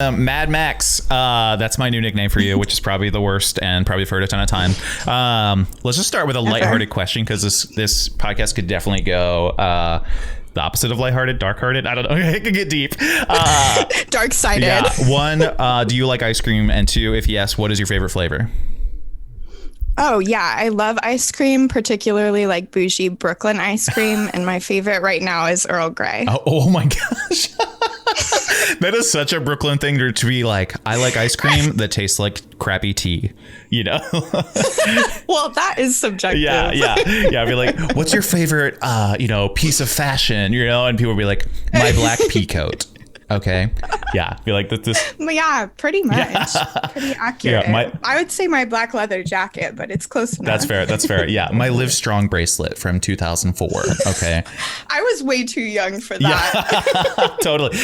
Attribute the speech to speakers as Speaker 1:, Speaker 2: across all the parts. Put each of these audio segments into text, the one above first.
Speaker 1: Mad Max, that's my new nickname for you, which is probably the worst and probably for a ton of time. Let's just start with a lighthearted question, because this podcast could definitely go the opposite of lighthearted, dark-hearted. I don't know. It could get deep.
Speaker 2: Dark-sided.
Speaker 1: Yeah. One, do you like ice cream? And two, if yes, what is your favorite flavor?
Speaker 2: Oh, yeah. I love ice cream, particularly like bougie Brooklyn ice cream. And my favorite right now is Earl Grey.
Speaker 1: Oh my gosh. That is such a Brooklyn thing to be like, I like ice cream that tastes like crappy tea, you know?
Speaker 2: Well, that is subjective.
Speaker 1: Yeah. I'd be like, what's your favorite, piece of fashion, And people would be like, my black pea coat. Okay. Yeah. Be like this.
Speaker 2: Yeah, pretty much. Yeah. Pretty accurate.
Speaker 1: Yeah,
Speaker 2: I would say my black leather jacket, but it's close enough.
Speaker 1: That's fair. Yeah. My Live Strong bracelet from 2004. Okay.
Speaker 2: I was way too young for that.
Speaker 1: Yeah, totally.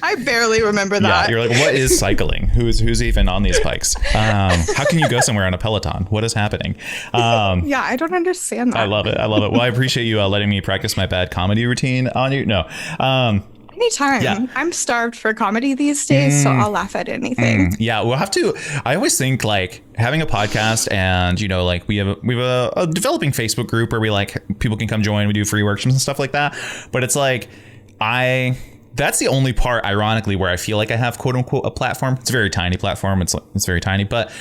Speaker 2: I barely remember that.
Speaker 1: Yeah. You're like, what is cycling? Who's even on these bikes? How can you go somewhere on a Peloton? What is happening?
Speaker 2: Yeah. I don't understand that.
Speaker 1: I love it. Well, I appreciate you letting me practice my bad comedy routine on you. No.
Speaker 2: Anytime. Yeah. I'm starved for comedy these days, so I'll laugh at anything.
Speaker 1: Yeah, we'll have to. I always think like having a podcast, and like we have a developing Facebook group where we people can come join. We do free workshops and stuff like that. But it's like that's the only part, ironically, where I feel like I have quote unquote a platform. It's a very tiny platform. It's very tiny, but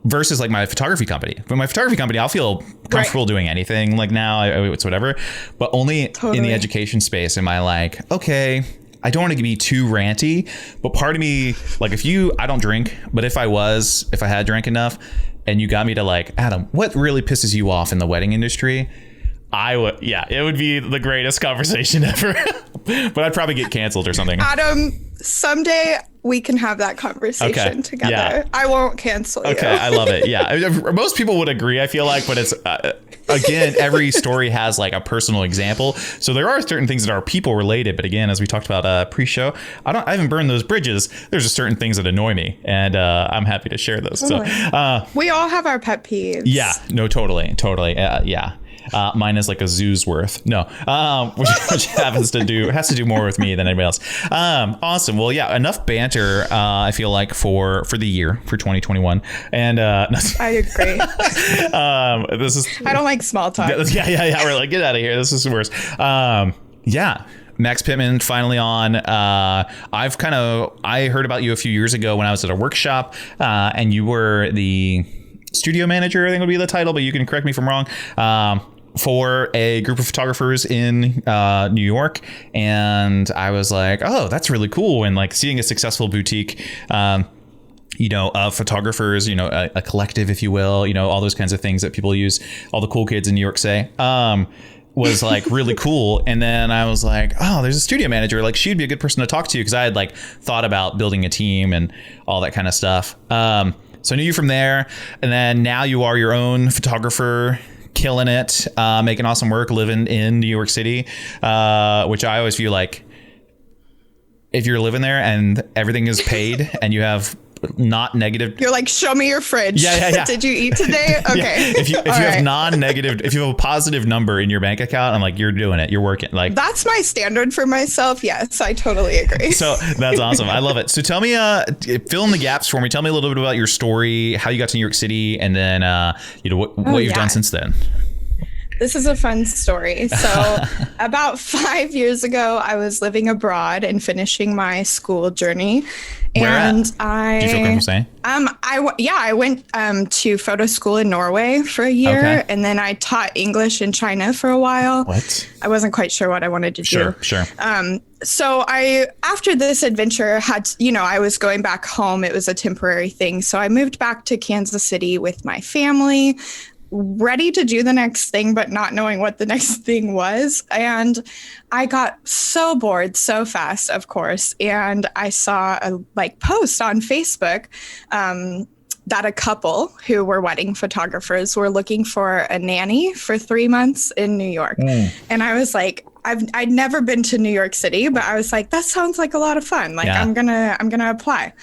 Speaker 1: versus like my photography company. But my photography company, I'll feel comfortable doing anything. Like now, it's whatever. But only in the education space am I like, okay, I don't want to be too ranty. But part of me, like I don't drink, but if I had drank enough and you got me to like, Adam, what really pisses you off in the wedding industry? It would be the greatest conversation ever. But I'd probably get canceled or something.
Speaker 2: Adam, someday we can have that conversation together. Yeah. I won't cancel you.
Speaker 1: Okay, I love it. Yeah, most people would agree, I feel like, but it's again, every story has like a personal example. So there are certain things that are people related, but again, as we talked about pre-show, I haven't burned those bridges. There's just certain things that annoy me, and I'm happy to share those.
Speaker 2: Totally.
Speaker 1: So
Speaker 2: we all have our pet peeves.
Speaker 1: Yeah, no, totally. Yeah. Mine is like a zoo's worth. No, which has to do more with me than anybody else. Awesome. Well, yeah, enough banter. I feel like for the year for 2021, and
Speaker 2: I agree.
Speaker 1: This is.
Speaker 2: I don't like small talk.
Speaker 1: Yeah. We're like, get out of here. This is worse. Yeah. Max Pittman finally on. I heard about you a few years ago when I was at a workshop, and you were the studio manager, I think would be the title, but you can correct me if I'm wrong, for a group of photographers in New York. And I was like, oh, that's really cool. And like seeing a successful boutique, of photographers, a collective, if you will, all those kinds of things that people use, all the cool kids in New York say, was like really cool. And then I was like, oh, there's a studio manager. Like she'd be a good person to talk to, because I had like thought about building a team and all that kind of stuff. So I knew you from there, and then now you are your own photographer, killing it, making awesome work, living in New York City, which I always feel like if you're living there and everything is paid and you have not negative.
Speaker 2: You're like, show me your fridge.
Speaker 1: Yeah.
Speaker 2: Did you eat today? Okay.
Speaker 1: Yeah. If you have non-negative, if you have a positive number in your bank account, I'm like, you're doing it. You're working. Like
Speaker 2: that's my standard for myself. Yes, I totally agree.
Speaker 1: So that's awesome. I love it. So tell me, fill in the gaps for me. Tell me a little bit about your story, how you got to New York City, and then what you've done since then.
Speaker 2: This is a fun story. So about 5 years ago, I was living abroad and finishing my school journey.
Speaker 1: Where at? Do you feel comfortable saying?
Speaker 2: I went to photo school in Norway for a year, and then I taught English in China for a while.
Speaker 1: What?
Speaker 2: I wasn't quite sure what I wanted to do.
Speaker 1: Sure.
Speaker 2: So after this adventure, I was going back home. It was a temporary thing. So I moved back to Kansas City with my family, ready to do the next thing, but not knowing what the next thing was. And I got so bored so fast, of course. And I saw a post on Facebook that a couple who were wedding photographers were looking for a nanny for 3 months in New York. And I was like, I'd never been to New York City, but I was like, that sounds like a lot of fun. I'm gonna apply.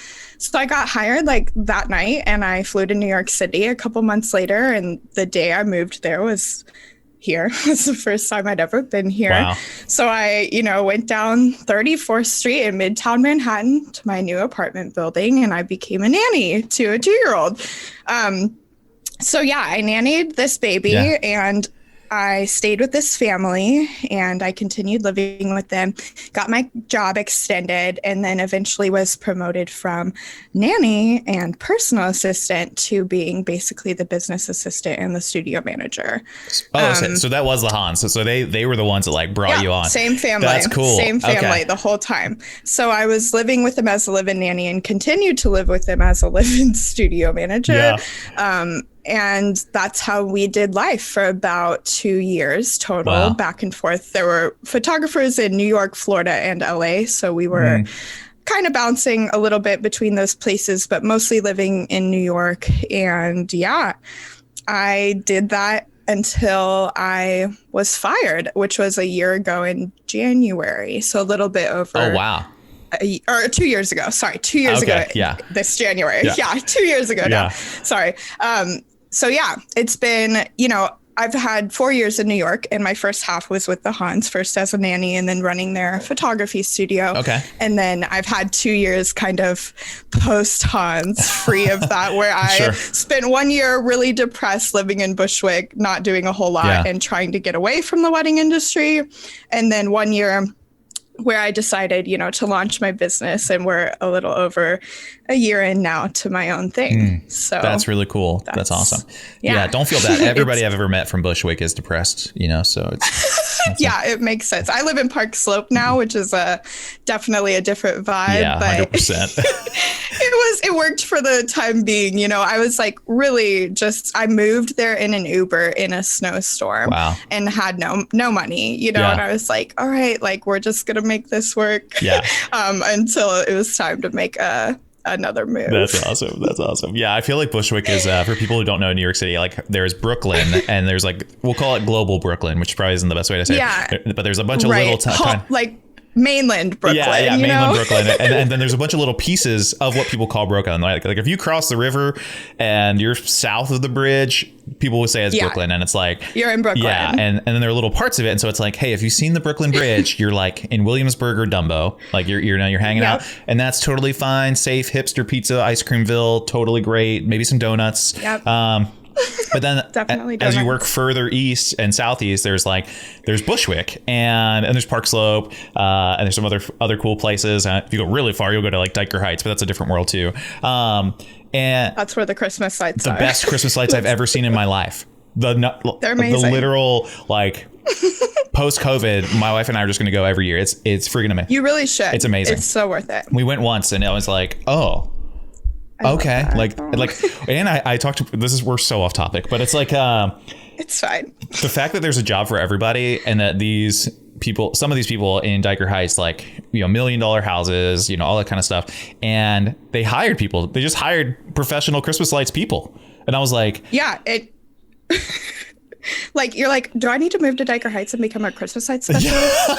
Speaker 2: So I got hired that night, and I flew to New York City a couple months later. And the day I moved there was here. It's the first time I'd ever been here.
Speaker 1: Wow.
Speaker 2: So I, went down 34th Street in Midtown Manhattan to my new apartment building, and I became a nanny to a 2-year-old. So yeah, I nannied this baby, and I stayed with this family, and I continued living with them, got my job extended, and then eventually was promoted from nanny and personal assistant to being basically the business assistant and the studio manager.
Speaker 1: Oh, so that was the Hans. So they were the ones that like brought you on.
Speaker 2: Same family.
Speaker 1: That's cool.
Speaker 2: Same family the whole time. So I was living with them as a live-in nanny and continued to live with them as a live-in studio manager. Yeah. And that's how we did life for about 2 years total, back and forth. There were photographers in New York, Florida, and LA. So we were kind of bouncing a little bit between those places, but mostly living in New York. And yeah, I did that until I was fired, which was a year ago in January. So a little bit over.
Speaker 1: Oh, wow.
Speaker 2: Or 2 years ago. Sorry, 2 years ago.
Speaker 1: Yeah.
Speaker 2: This January. Yeah, 2 years ago now. Sorry. So yeah, it's been, I've had 4 years in New York, and my first half was with the Hans, first as a nanny and then running their photography studio.
Speaker 1: Okay.
Speaker 2: And then I've had 2 years kind of post Hans free of that, where I spent 1 year really depressed living in Bushwick, not doing a whole lot and trying to get away from the wedding industry. And then 1 year where I decided, to launch my business, and we're a little over a year in now to my own thing. So
Speaker 1: that's really cool. That's awesome. Yeah. Don't feel bad. Everybody I've ever met from Bushwick is depressed, so it's
Speaker 2: it makes sense. I live in Park Slope now, which is definitely a different vibe.
Speaker 1: Yeah,
Speaker 2: but
Speaker 1: 100%.
Speaker 2: it worked for the time being. I was like really I moved there in an Uber in a snowstorm and had no money, and I was like, all right, like we're just going to make this work until it was time to make another move.
Speaker 1: That's awesome. Yeah, I feel like Bushwick is for people who don't know New York City, like there's Brooklyn and there's like, we'll call it global Brooklyn, which probably isn't the best way to say it. But there's a bunch of little like
Speaker 2: mainland Brooklyn.
Speaker 1: Yeah, mainland Brooklyn. And then there's a bunch of little pieces of what people call Brooklyn. Like if you cross the river and you're south of the bridge, people would say it's Brooklyn, and it's like
Speaker 2: you're in Brooklyn.
Speaker 1: Yeah, and then there are little parts of it, and so it's like, hey, if you've seen the Brooklyn Bridge, you're like in Williamsburg or Dumbo, like you're hanging out, and that's totally fine. Safe hipster pizza, ice creamville, totally great. Maybe some donuts. Yep. But then as you work further east and southeast, there's Bushwick and there's Park Slope, and there's some other cool places. If you go really far, you'll go to like Diker Heights, but that's a different world too. And
Speaker 2: that's where the Christmas lights are.
Speaker 1: The best Christmas lights I've ever seen in my life. They're amazing. The literal, like, post-COVID, my wife and I are just going to go every year. It's freaking amazing.
Speaker 2: You really should.
Speaker 1: It's amazing.
Speaker 2: It's so worth it.
Speaker 1: We went once, and I was like, oh, okay. And I talked to, we're so off topic, but it's like,
Speaker 2: it's fine.
Speaker 1: The fact that there's a job for everybody, and that some of these people in Diker Heights, like, $1 million houses, all that kind of stuff. And they hired people. They just hired professional Christmas lights people. And I was like, like, you're like, do I need to move to Diker Heights and become a Christmas light specialist?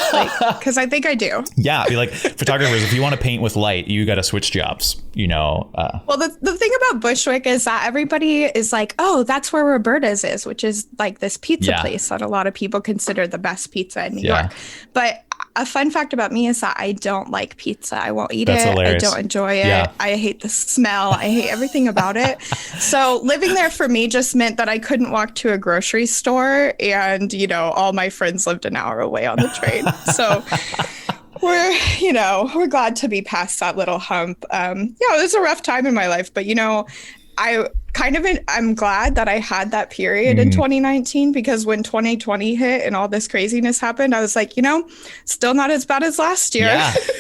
Speaker 1: Because I think I do. Yeah. Be like, photographers, if you want to paint with light, you got to switch jobs, Well,
Speaker 2: the thing about Bushwick is that everybody is like, oh, that's where Roberta's is, which is like this pizza place that a lot of people consider the best pizza in New York. But a fun fact about me is that I don't like pizza. I won't eat it. Hilarious. I don't enjoy it. Yeah. I hate the smell. I hate everything about it. So living there for me just meant that I couldn't walk to a grocery store, and, all my friends lived an hour away on the train. So we're glad to be past that little hump. It was a rough time in my life, but, I'm glad that I had that period in 2019, because when 2020 hit and all this craziness happened, I was like, still not as bad as last year.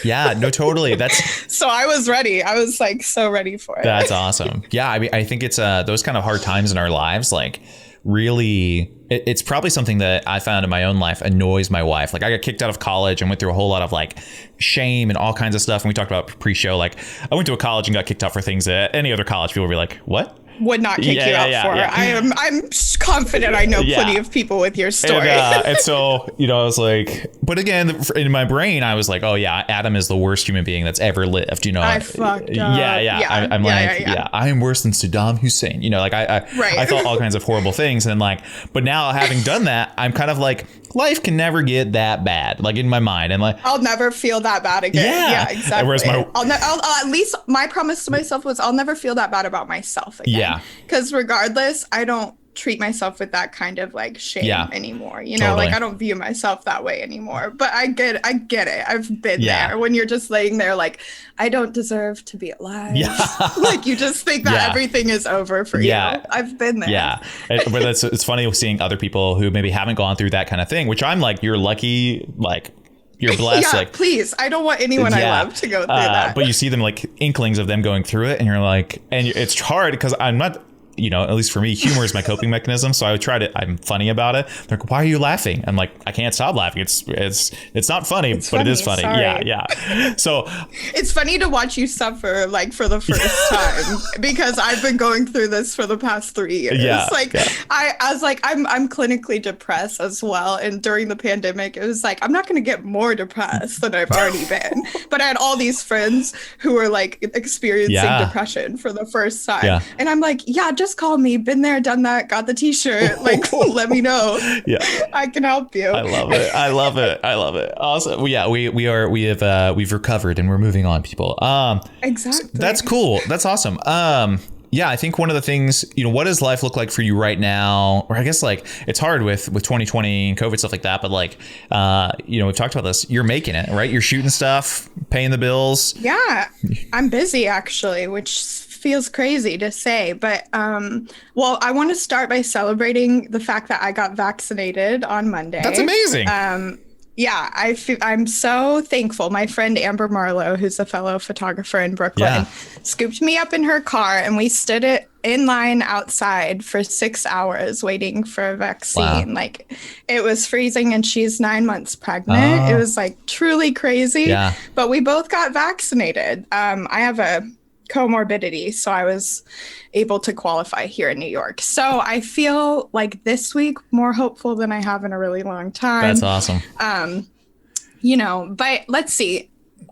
Speaker 1: Yeah, no, totally.
Speaker 2: So I was ready. I was like so ready for it.
Speaker 1: That's awesome. Yeah, I mean, I think it's those kind of hard times in our lives, like, really, it's probably something that I found in my own life annoys my wife. Like, I got kicked out of college and went through a whole lot of like shame and all kinds of stuff. And we talked about pre-show, like, I went to a college and got kicked out for things that any other college people would be like, what?
Speaker 2: would not kick you out for. Yeah. I'm confident I know plenty of people with your story.
Speaker 1: And so, you know, I was like, but again, in my brain, I was like, oh yeah, Adam is the worst human being that's ever lived. You know,
Speaker 2: I fucked up.
Speaker 1: I'm I'm worse than Saddam Hussein. You know, like I thought all kinds of horrible things. And like, but now having done that, I'm kind of like, life can never get that bad, like in my mind. And like,
Speaker 2: I'll never feel that bad again. Yeah, exactly. Whereas I'll at least my promise to myself was I'll never feel that bad about myself again. Yeah. Because regardless, I don't treat myself with that kind of like shame anymore. You know, like I don't view myself that way anymore. But I get it. I've been there when you're just laying there like, I don't deserve to be alive. Yeah. Like you just think that everything is over for you. I've been there.
Speaker 1: Yeah. But it's funny seeing other people who maybe haven't gone through that kind of thing, which I'm like, you're lucky, like you're blessed.
Speaker 2: Like, please. I don't want anyone I love to go through that.
Speaker 1: But you see them like inklings of them going through it and you're like, and it's hard because I'm not, you know, at least for me, humor is my coping mechanism. So I would I'm funny about it. They're like, why are you laughing? I'm like, I can't stop laughing. It's not funny, but it is funny. Sorry. Yeah. So
Speaker 2: it's funny to watch you suffer like for the first time because I've been going through this for the past 3 years. Yeah. Like I was like, I'm clinically depressed as well. And during the pandemic, it was like, I'm not going to get more depressed than I've already been. But I had all these friends who were like experiencing depression for the first time. Yeah. And I'm like, just call me, been there, done that, got the t-shirt, like let me know. I can help you.
Speaker 1: I love it. Awesome. We've recovered and we're moving on, people.
Speaker 2: Exactly.
Speaker 1: That's cool. That's awesome. I think one of the things, you know, what does life look like for you right now? Or I guess like it's hard with 2020 and COVID stuff like that, but like you know, we've talked about this, you're making it, right? You're shooting stuff, paying the bills.
Speaker 2: I'm busy actually, which feels crazy to say, but well, I want to start by celebrating the fact that I got vaccinated on Monday.
Speaker 1: That's amazing.
Speaker 2: I'm so thankful. My friend Amber Marlowe, who's a fellow photographer in Brooklyn, scooped me up in her car and we stood in line outside for 6 hours waiting for a vaccine. Like it was freezing and she's 9 months pregnant. It was like truly crazy, but we both got vaccinated. I have a comorbidity, so I was able to qualify here in New York. So I feel like this week more hopeful than I have in a really long time.
Speaker 1: That's awesome.
Speaker 2: You know, but let's see.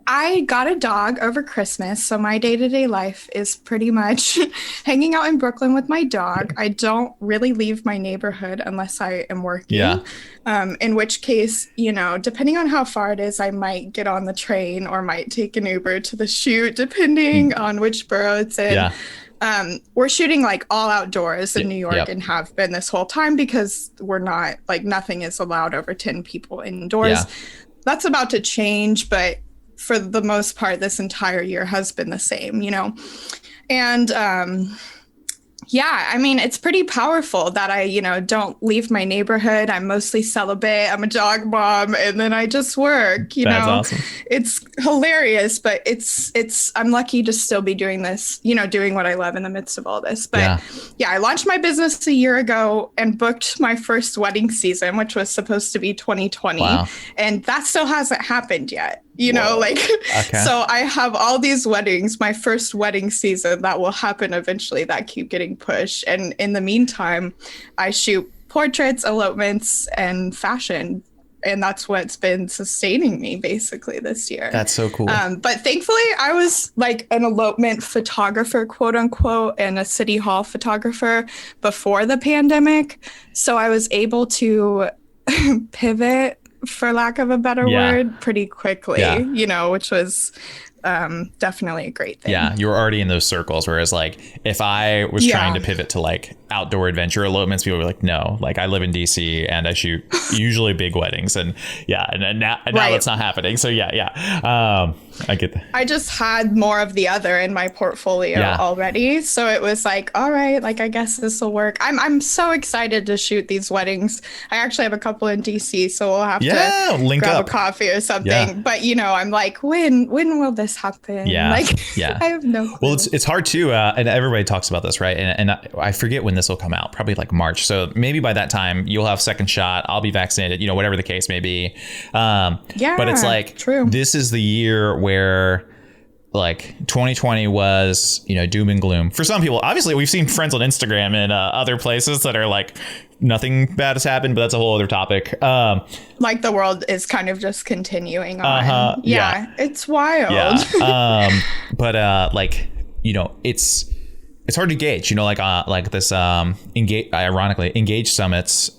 Speaker 2: I got a dog over Christmas, so my day-to-day life is pretty much hanging out in Brooklyn with my dog. I don't really leave my neighborhood unless I am working. In which case, you know, depending on how far it is, I might get on the train or might take an Uber to the shoot, depending on which borough it's in. We're shooting like all outdoors in New York and have been this whole time because we're not, like, nothing is allowed over 10 people indoors. That's about to change, but for the most part, this entire year has been the same, you know? And I mean, it's pretty powerful that I, you know, don't leave my neighborhood. I'm mostly celibate. I'm a dog mom, and then I just work, you know. That's awesome. It's hilarious, but I'm lucky to still be doing this, you know, doing what I love in the midst of all this. But I launched my business a year ago and booked my first wedding season, which was supposed to be 2020. And that still hasn't happened yet. You know, like, so I have all these weddings, my first wedding season that will happen eventually that keep getting pushed. And in the meantime, I shoot portraits, elopements, and fashion. And that's what's been sustaining me basically this year.
Speaker 1: That's so cool.
Speaker 2: But thankfully, I was like an elopement photographer, quote unquote, and a city hall photographer before the pandemic. So I was able to pivot, for lack of a better word, pretty quickly, you know, which was definitely a great thing.
Speaker 1: Yeah, you were already in those circles. Whereas, like, if I was trying to pivot to like outdoor adventure elopements, people were like, no, like I live in DC and I shoot usually big weddings, and now that's not happening. So I get that.
Speaker 2: I just had more of the other in my portfolio already, so it was like, all right, like I guess this will work. I'm so excited to shoot these weddings. I actually have a couple in DC, so we'll have to
Speaker 1: link
Speaker 2: grab
Speaker 1: up
Speaker 2: a coffee or something. But you know, I'm like, when will this happen? I have no clue.
Speaker 1: Well, it's hard too, and everybody talks about this, right? And I forget when this will come out, probably like March. So maybe by that time you'll have second shot, I'll be vaccinated, you know, whatever the case may be. But it's like, this is the year where like 2020 was, doom and gloom for some people. Obviously, we've seen friends on Instagram and other places that are like nothing bad has happened, but that's a whole other topic.
Speaker 2: Like the world is kind of just continuing on. Yeah, it's wild.
Speaker 1: Yeah. But like, it's hard to gauge, like this ironically Engage Summits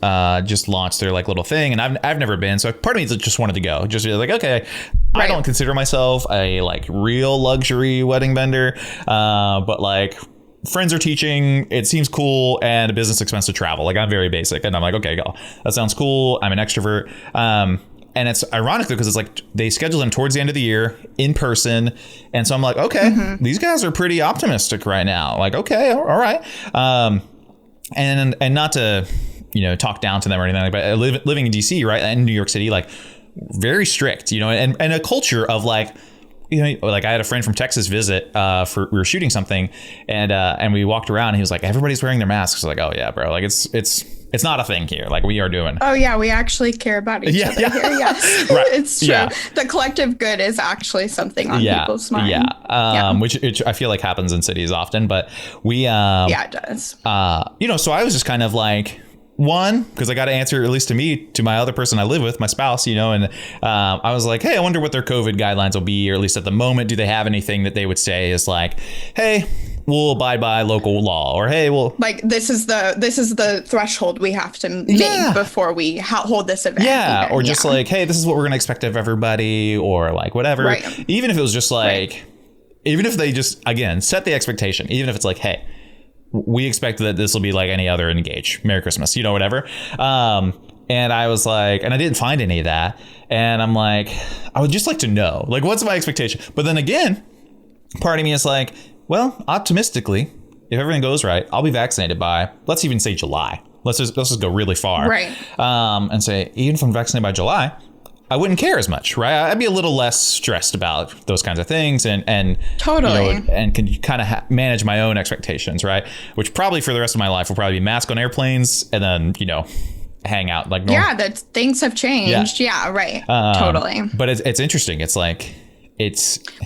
Speaker 1: just launched their like little thing, and I've never been, so part of me just wanted to go, just be like, okay, right. I don't consider myself a like real luxury wedding vendor, but like friends are teaching, it seems cool, and a business expense to travel. Like I'm very basic, and I'm like, okay, go, that sounds cool. I'm an extrovert. And it's ironic because it's like they schedule them towards the end of the year in person. And so I'm like, okay, these guys are pretty optimistic right now. Like, okay, all right. And not to, talk down to them or anything, but living in DC, right, and New York City, like very strict, and a culture of like, like I had a friend from Texas visit we were shooting something, and we walked around and he was like, everybody's wearing their masks. I was like, oh yeah, bro, like it's not a thing here. Like we are doing.
Speaker 2: Oh yeah, we actually care about each other here. Yes, right. It's true. Yeah. The collective good is actually something on people's mind.
Speaker 1: Yeah. Which I feel like happens in cities often, but we.
Speaker 2: It does.
Speaker 1: So I was just kind of like, one, because I got to answer, at least to my other person I live with, my spouse, and I was like, hey, I wonder what their COVID guidelines will be, or at least at the moment, do they have anything that they would say is like, hey, we'll abide by local law, or hey, we'll
Speaker 2: like this is the threshold we have to make before we hold this event.
Speaker 1: Yeah, or just like, hey, this is what we're gonna expect of everybody, or like whatever. Right. Even if it was just like, even if they just again set the expectation, even if it's like, hey, we expect that this will be like any other Engage. Merry Christmas, whatever. And I was like, and I didn't find any of that. And I'm like, I would just like to know, like, what's my expectation? But then again, part of me is like, well, optimistically, if everything goes right, I'll be vaccinated by, let's even say July. Let's just go really far.
Speaker 2: Right.
Speaker 1: And say, even if I'm vaccinated by July, I wouldn't care as much, right? I'd be a little less stressed about those kinds of things, and
Speaker 2: totally,
Speaker 1: and can kind of manage my own expectations, right? Which probably for the rest of my life will probably be mask on airplanes, and then hang out like normal.
Speaker 2: Yeah, that things have changed. Yeah, right. Totally.
Speaker 1: But it's interesting. It's like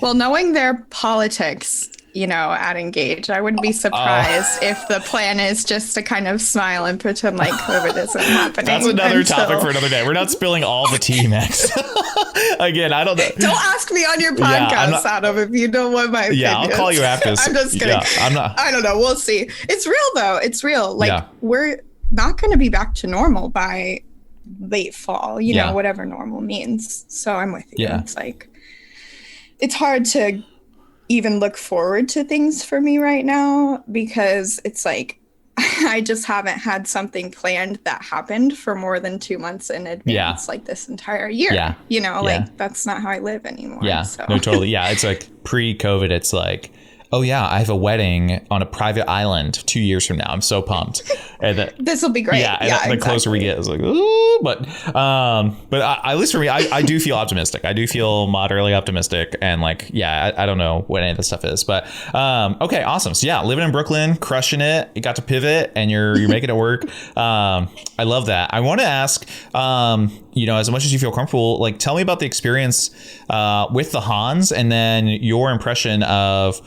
Speaker 2: well, knowing their politics, at Engage, I wouldn't be surprised if the plan is just to kind of smile and pretend like COVID isn't happening.
Speaker 1: That's another topic for another day. We're not spilling all the tea, Max. Again, I don't know.
Speaker 2: Don't ask me on your podcast, Adam, if you don't want my opinion.
Speaker 1: Yeah, I'll call you after this.
Speaker 2: I'm just kidding.
Speaker 1: Yeah, I'm not.
Speaker 2: I don't know. We'll see. It's real, though. It's real. Like, we're not going to be back to normal by late fall, whatever normal means. So I'm with you. Yeah. It's like, it's hard to even look forward to things for me right now, because it's like I just haven't had something planned that happened for more than 2 months in advance, like this entire year. Like that's not how I live anymore.
Speaker 1: Yeah, so. No, totally. Yeah, it's like pre-COVID, it's like, oh yeah, I have a wedding on a private island 2 years from now. I'm so pumped. And
Speaker 2: this will be great.
Speaker 1: Yeah, and the closer we get, it's like, ooh. But at least for me, I do feel optimistic. I do feel moderately optimistic, and like, I don't know what any of this stuff is, but okay, awesome. So yeah, living in Brooklyn, crushing it. You got to pivot, and you're making it work. I love that. I want to ask, as much as you feel comfortable, like, tell me about the experience with the Hans, and then your impression of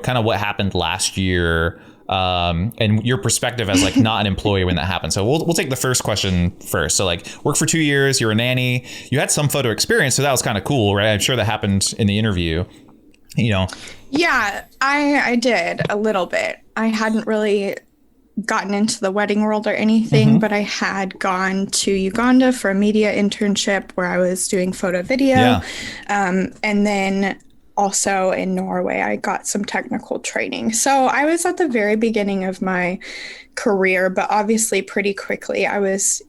Speaker 1: kind of what happened last year, and your perspective as like not an employee when that happened. So we'll take the first question first. So like, worked for 2 years, you're a nanny, you had some photo experience, so that was kind of cool, right? I'm sure that happened in the interview,
Speaker 2: Yeah, I did a little bit. I hadn't really gotten into the wedding world or anything, but I had gone to Uganda for a media internship where I was doing photo video. And then also in Norway, I got some technical training. So I was at the very beginning of my career, but obviously pretty quickly I was,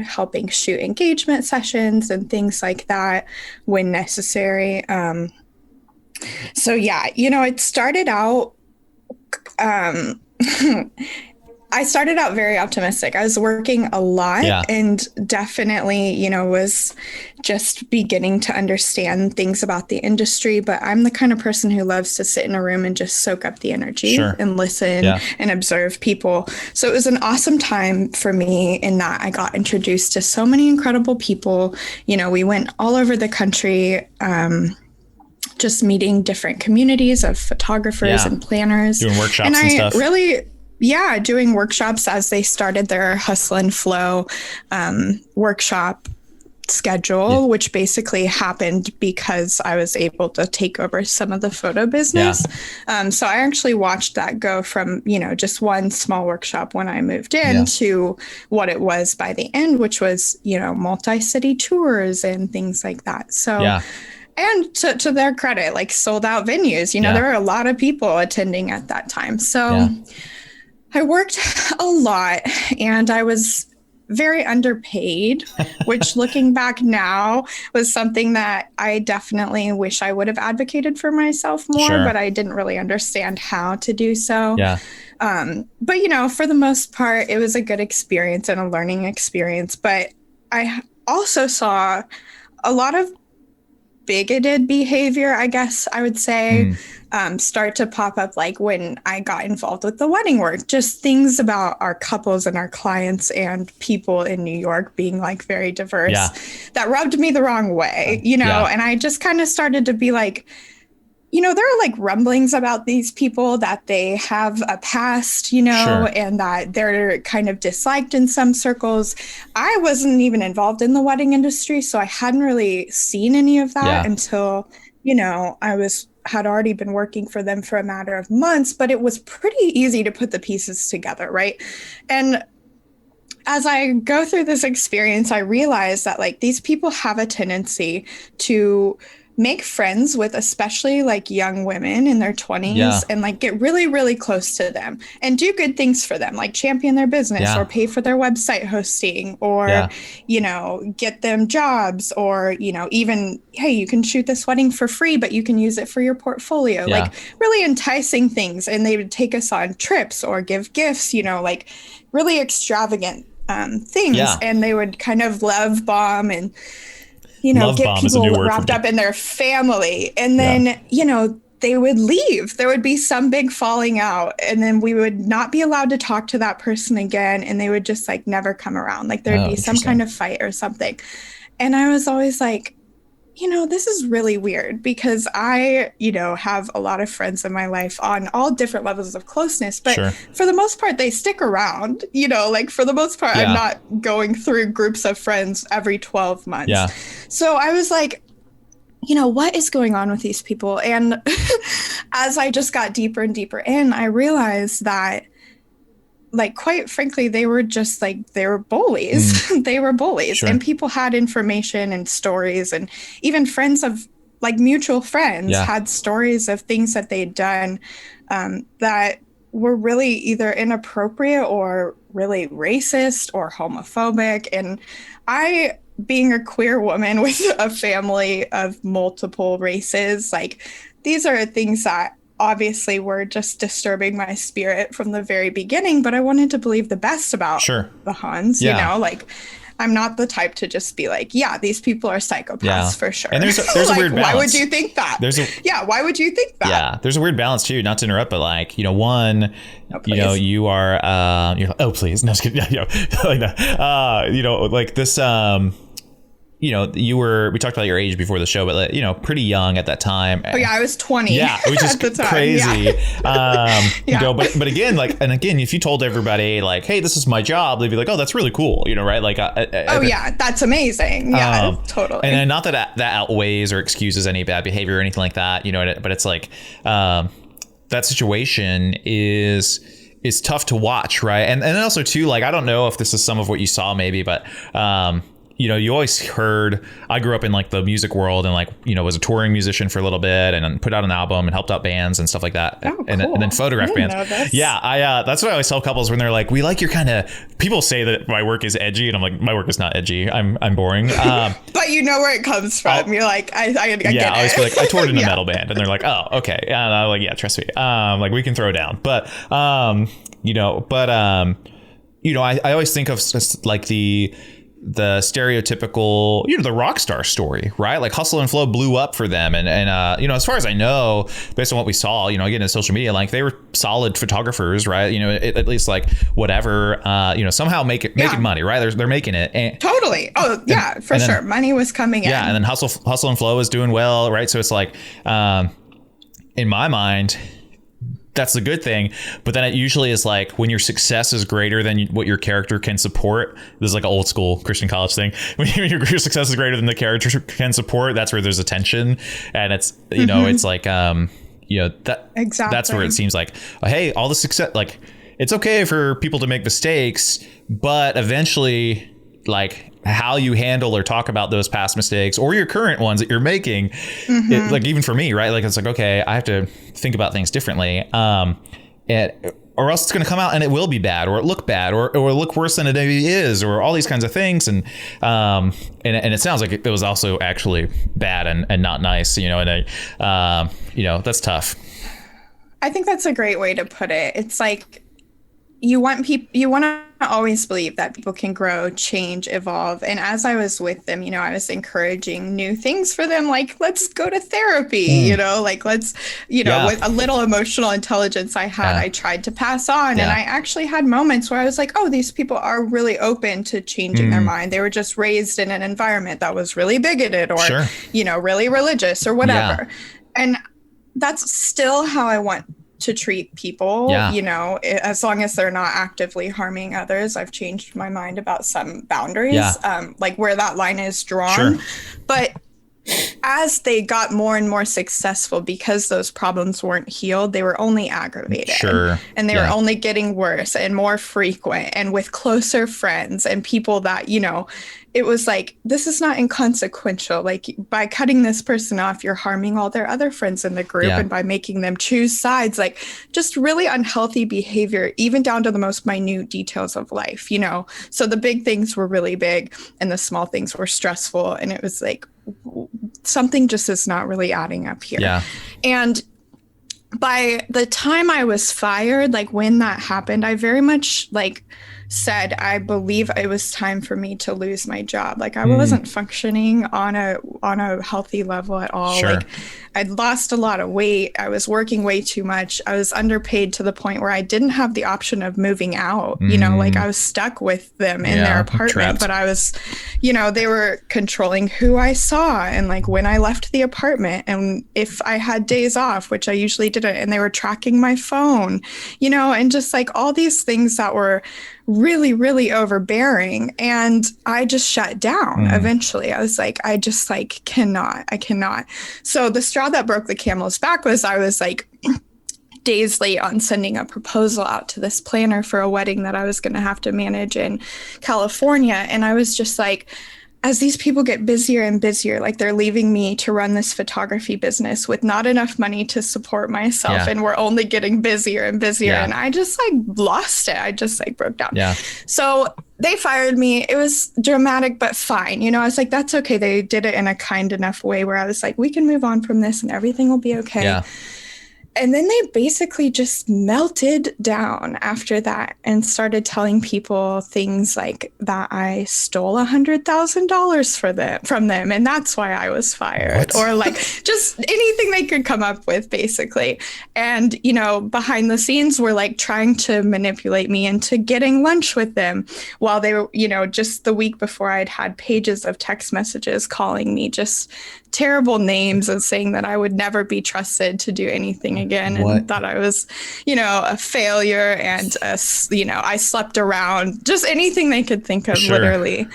Speaker 2: helping shoot engagement sessions and things like that when necessary. So yeah, it started out, I started out very optimistic. I was working a lot and definitely, was just beginning to understand things about the industry. But I'm the kind of person who loves to sit in a room and just soak up the energy and listen and observe people. So it was an awesome time for me in that I got introduced to so many incredible people. We went all over the country. just meeting different communities of photographers and planners.
Speaker 1: Doing workshops and stuff.
Speaker 2: Doing workshops as they started their Hustle and Flow workshop schedule, which basically happened because I was able to take over some of the photo business. So I actually watched that go from, just one small workshop when I moved in to what it was by the end, which was, multi-city tours and things like that. So, and to their credit, like sold out venues, there were a lot of people attending at that time. So I worked a lot and I was very underpaid, which looking back now was something that I definitely wish I would have advocated for myself more, but I didn't really understand how to do so. But, for the most part, it was a good experience and a learning experience. But I also saw a lot of bigoted behavior, I guess I would say, start to pop up, like when I got involved with the wedding work, just things about our couples and our clients and people in New York being like very diverse that rubbed me the wrong way, and I just kind of started to be like, there are like rumblings about these people that they have a past, and that they're kind of disliked in some circles. I wasn't even involved in the wedding industry, so I hadn't really seen any of that until, I had already been working for them for a matter of months, but it was pretty easy to put the pieces together, right? And as I go through this experience, I realized that like these people have a tendency to make friends with especially like young women in their 20s and like get really, really close to them and do good things for them, like champion their business or pay for their website hosting or, get them jobs or, even, hey, you can shoot this wedding for free, but you can use it for your portfolio, like really enticing things. And they would take us on trips or give gifts, like really extravagant things. And they would kind of love bomb and, get people wrapped up in their family. And then, they would leave. There would be some big falling out. And then we would not be allowed to talk to that person again. And they would just like never come around. Like there'd be some kind of fight or something. And I was always like, this is really weird because I, have a lot of friends in my life on all different levels of closeness, but for the most part, they stick around, like for the most part, I'm not going through groups of friends every 12 months. So I was like, what is going on with these people? And as I just got deeper and deeper in, I realized that like, quite frankly, they were just like, they were bullies. They were bullies. And people had information and stories, and even friends of like mutual friends had stories of things that they'd done that were really either inappropriate or really racist or homophobic. And I, being a queer woman with a family of multiple races, like these are things that obviously were just disturbing my spirit from the very beginning, but I wanted to believe the best about the Huns, like I'm not the type to just be like, these people are psychopaths for sure.
Speaker 1: And there's a
Speaker 2: like,
Speaker 1: weird balance.
Speaker 2: Why would you think that? Why would you think that?
Speaker 1: Yeah, there's a weird balance too, not to interrupt, but like, one, you are, oh, please. No, just kidding. Like that. Like this, we talked about your age before the show, but pretty young at that time.
Speaker 2: Oh yeah, I was 20.
Speaker 1: Yeah, it was just crazy. But again, if you told everybody like, hey, this is my job, they'd be like, oh, that's really cool, right? Like,
Speaker 2: that's amazing. Yeah, totally.
Speaker 1: And not that outweighs or excuses any bad behavior or anything like that, but it's like that situation is tough to watch, right? And also too, like, I don't know if this is some of what you saw maybe, but you always heard, I grew up in like the music world and like, was a touring musician for a little bit and then put out an album and helped out bands and stuff like that. And then photographed bands. Yeah. That's what I always tell couples when they're like, we like your kind of, people say that my work is edgy and I'm like, my work is not edgy. I'm boring.
Speaker 2: But you know where it comes from. You're like, I get it.
Speaker 1: I always be like, I toured in a metal band and they're like, oh, okay. And I'm like, yeah, trust me. Like we can throw down, but, I always think of like the stereotypical, the rock star story, right? Like Hustle and Flow blew up for them. And as far as I know, based on what we saw, again, in social media, like they were solid photographers, right? At least like whatever, somehow making money, right? They're making it. And,
Speaker 2: totally. Oh yeah, for sure. Money was coming in.
Speaker 1: Yeah. And then Hustle and Flow is doing well, right? So it's like, in my mind, that's the good thing. But then it usually is like when your success is greater than what your character can support. This is like an old school Christian college thing. When your success is greater than the character can support, that's where there's a tension. And it's, it's like, that exactly. That's where it seems like, hey, all the success, like it's okay for people to make mistakes, but eventually like how you handle or talk about those past mistakes or your current ones that you're making, like even for me, right? Like it's like, okay, I have to think about things differently, or else it's going to come out and it will be bad, or it look bad, or look worse than it maybe is, or all these kinds of things. And it sounds like it was also actually bad and not nice, and that's tough.
Speaker 2: I think that's a great way to put it. It's like, you want to always believe that people can grow, change, evolve. And as I was with them, I was encouraging new things for them. Like, let's go to therapy, like let's, with a little emotional intelligence I had, I tried to pass on. And I actually had moments where I was like, oh, these people are really open to changing their mind. They were just raised in an environment that was really bigoted or, really religious or whatever. Yeah. And that's still how I want to treat people, as long as they're not actively harming others. I've changed my mind about some boundaries, like where that line is drawn. Sure. But as they got more and more successful, because those problems weren't healed, they were only aggravated. Sure. And they were only getting worse and more frequent and with closer friends and people that, it was like, this is not inconsequential. Like by cutting this person off, you're harming all their other friends in the group. And by making them choose sides, like just really unhealthy behavior, even down to the most minute details of life, So the big things were really big and the small things were stressful. And it was like, something just is not really adding up here. Yeah. And by the time I was fired, like when that happened, I very much said, I believe it was time for me to lose my job. Like I wasn't functioning on a healthy level at all. Sure. Like I'd lost a lot of weight. I was working way too much. I was underpaid to the point where I didn't have the option of moving out. Like I was stuck with them in their apartment, trapped. But I was, they were controlling who I saw and like when I left the apartment and if I had days off, which I usually didn't, and they were tracking my phone, and just like all these things that were really, really overbearing. And I just shut down eventually. I was like, I cannot. So the straw that broke the camel's back was I was like days late on sending a proposal out to this planner for a wedding that I was going to have to manage in California. And I was just like, as these people get busier and busier, like they're leaving me to run this photography business with not enough money to support myself. Yeah. And we're only getting busier and busier. Yeah. And I just lost it. I just broke down. Yeah. So they fired me. It was dramatic, but fine. I was like, that's okay. They did it in a kind enough way where I was like, we can move on from this and everything will be okay. Yeah. And then they basically just melted down after that and started telling people things like that I stole $100,000 from them. And that's why I was fired. What? Or like just anything they could come up with, basically. And, behind the scenes were like trying to manipulate me into getting lunch with them while they were, just the week before I'd had pages of text messages calling me just terrible names and saying that I would never be trusted to do anything again. What? And thought I was, a failure and, I slept around, just anything they could think of, sure. Literally,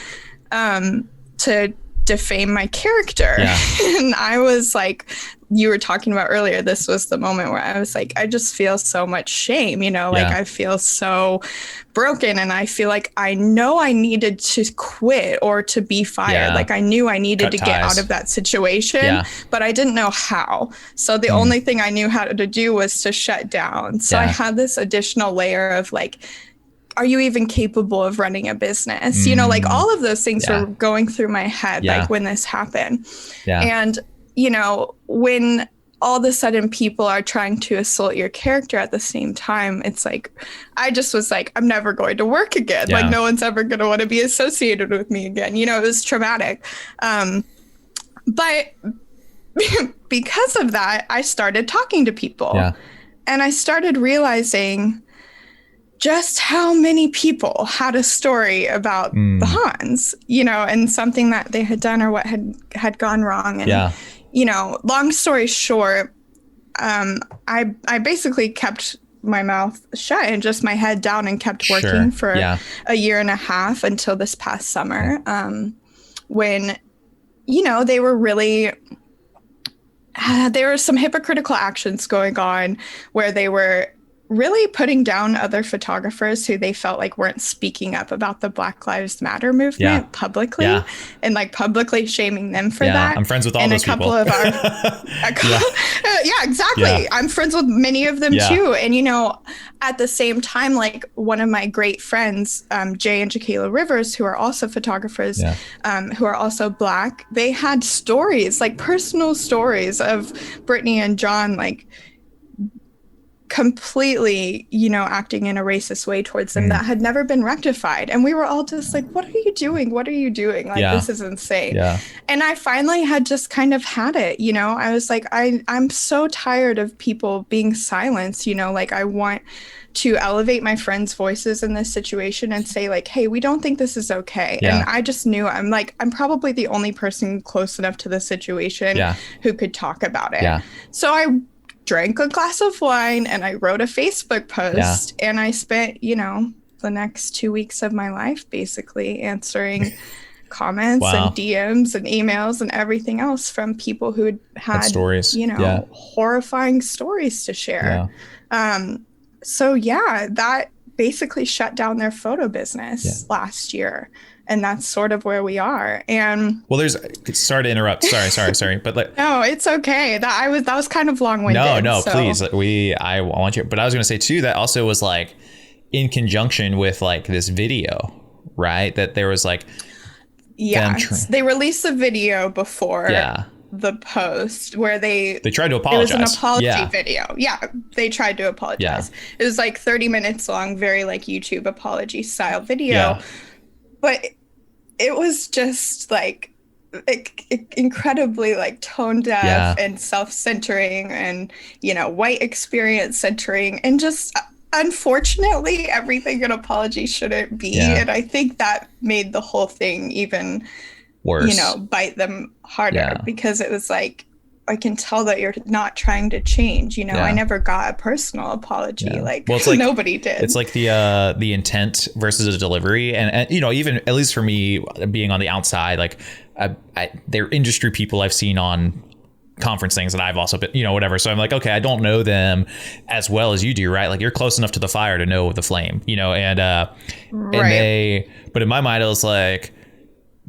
Speaker 2: to defame my character. Yeah. And I was like, you were talking about earlier, this was the moment where I was like, I just feel so much shame, I feel so broken. And I feel like I know I needed to quit or to be fired. Yeah. Like I knew I needed to get out of that situation, but I didn't know how. So the only thing I knew how to do was to shut down. So I had this additional layer of like, are you even capable of running a business? All of those things were going through my head, like when this happened. Yeah. And, when all of a sudden people are trying to assault your character at the same time, it's like, I just was like, I'm never going to work again.
Speaker 1: Yeah.
Speaker 2: Like, no one's ever going to want to be associated with me again. You know, it was traumatic. But because of that, I started talking to people.
Speaker 1: Yeah.
Speaker 2: And I started realizing just how many people had a story about the Hans, you know, and something that they had done or what had gone wrong. And, you know, long story short, I basically kept my mouth shut and just my head down and kept working for a year and a half until this past summer, when, you know, there were some hypocritical actions going on where they were really putting down other photographers who they felt like weren't speaking up about the Black Lives Matter movement publicly, and like publicly shaming them for that.
Speaker 1: I'm friends with all those people.
Speaker 2: Of our, exactly. I'm friends with many of them too. And, you know, at the same time, like one of my great friends, Jay and Jaquela Rivers, who are also photographers, who are also Black, they had stories, like personal stories of Brittany and John, like completely, you know, acting in a racist way towards them that had never been rectified. And we were all just like, what are you doing? What are you doing? Like, this is insane. And I finally had just kind of had it, you know, I was like, I'm so tired of people being silenced, you know, like I want to elevate my friends' voices in this situation and say like, hey, we don't think this is okay. And I just knew I'm probably the only person close enough to the situation who could talk about it. So I drank a glass of wine and I wrote a Facebook post and I spent, you know, the next 2 weeks of my life basically answering comments and DMs and emails and everything else from people who had stories, you know, horrifying stories to share. So that basically shut down their photo business last year. And that's sort of where we are. And sorry to interrupt. Sorry. But like, no, it's okay. That was kind of long-winded.
Speaker 1: No, please. I want you. But I was going to say too, that also was like in conjunction with like this video, right? That there was like,
Speaker 2: they released the video before the post where they
Speaker 1: tried to apologize.
Speaker 2: It was an apology video. They tried to apologize. It was like 30 minutes long, very like YouTube apology style video. But it was just like incredibly like tone deaf and self-centering and, you know, white experience centering and just unfortunately everything an apology shouldn't be. And I think that made the whole thing even worse, you know, bite them harder because it was like, I can tell that you're not trying to change. You know, I never got a personal apology. Like, it's like nobody did.
Speaker 1: It's like the intent versus the delivery. And, you know, even at least for me being on the outside, like they're industry people I've seen on conference things that I've also been, you know, whatever. So I'm like, okay, I don't know them as well as you do, right? Like you're close enough to the fire to know the flame, you know, and but in my mind, I was like,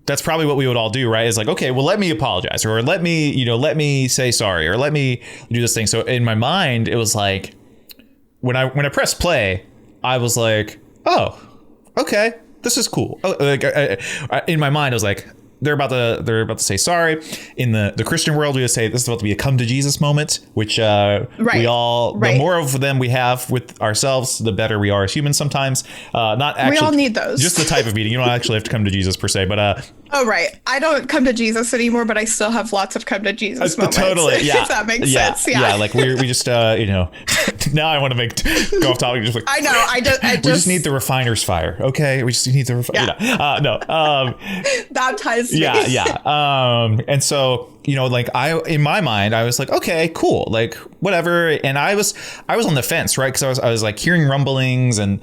Speaker 1: that's probably what we would all do, right? Is like, okay, well, let me apologize or let me say sorry or let me do this thing. So in my mind, it was like when I pressed play, I was like, oh, okay, this is cool. Like in my mind, I was like, they're about to say sorry. In the Christian world, we would say this is about to be a come to Jesus moment, which we all the more of them we have with ourselves, the better we are as humans. Sometimes, not actually. We
Speaker 2: all need those.
Speaker 1: Just the type of meeting. You don't actually have to come to Jesus per se, but
Speaker 2: oh right, I don't come to Jesus anymore, but I still have lots of come to Jesus moments.
Speaker 1: Totally, yeah.
Speaker 2: If that makes sense,
Speaker 1: yeah. Like we just you know. Now I want to go off topic. Just like
Speaker 2: I know. I
Speaker 1: we just need the refiner's fire. Okay, we just need the
Speaker 2: baptize.
Speaker 1: And so, you know, like in my mind, I was like, okay, cool, like whatever. And I was on the fence, right? Because I was like hearing rumblings and,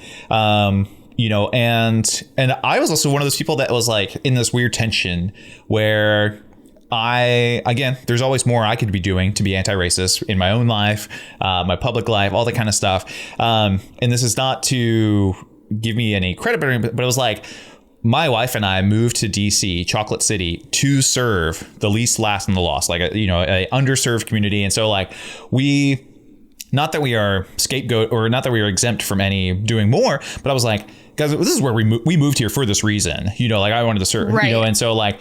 Speaker 1: you know, and I was also one of those people that was like in this weird tension where there's always more I could be doing to be anti-racist in my own life, my public life, all that kind of stuff. And this is not to give me any credit, but it was like, my wife and I moved to DC, Chocolate City, to serve the least, last, and the lost, like a underserved community. And so like not that we are scapegoat or not that we are exempt from any doing more, but I was like, guys, this is where we moved here for this reason, you know, like I wanted to serve, you know, and so like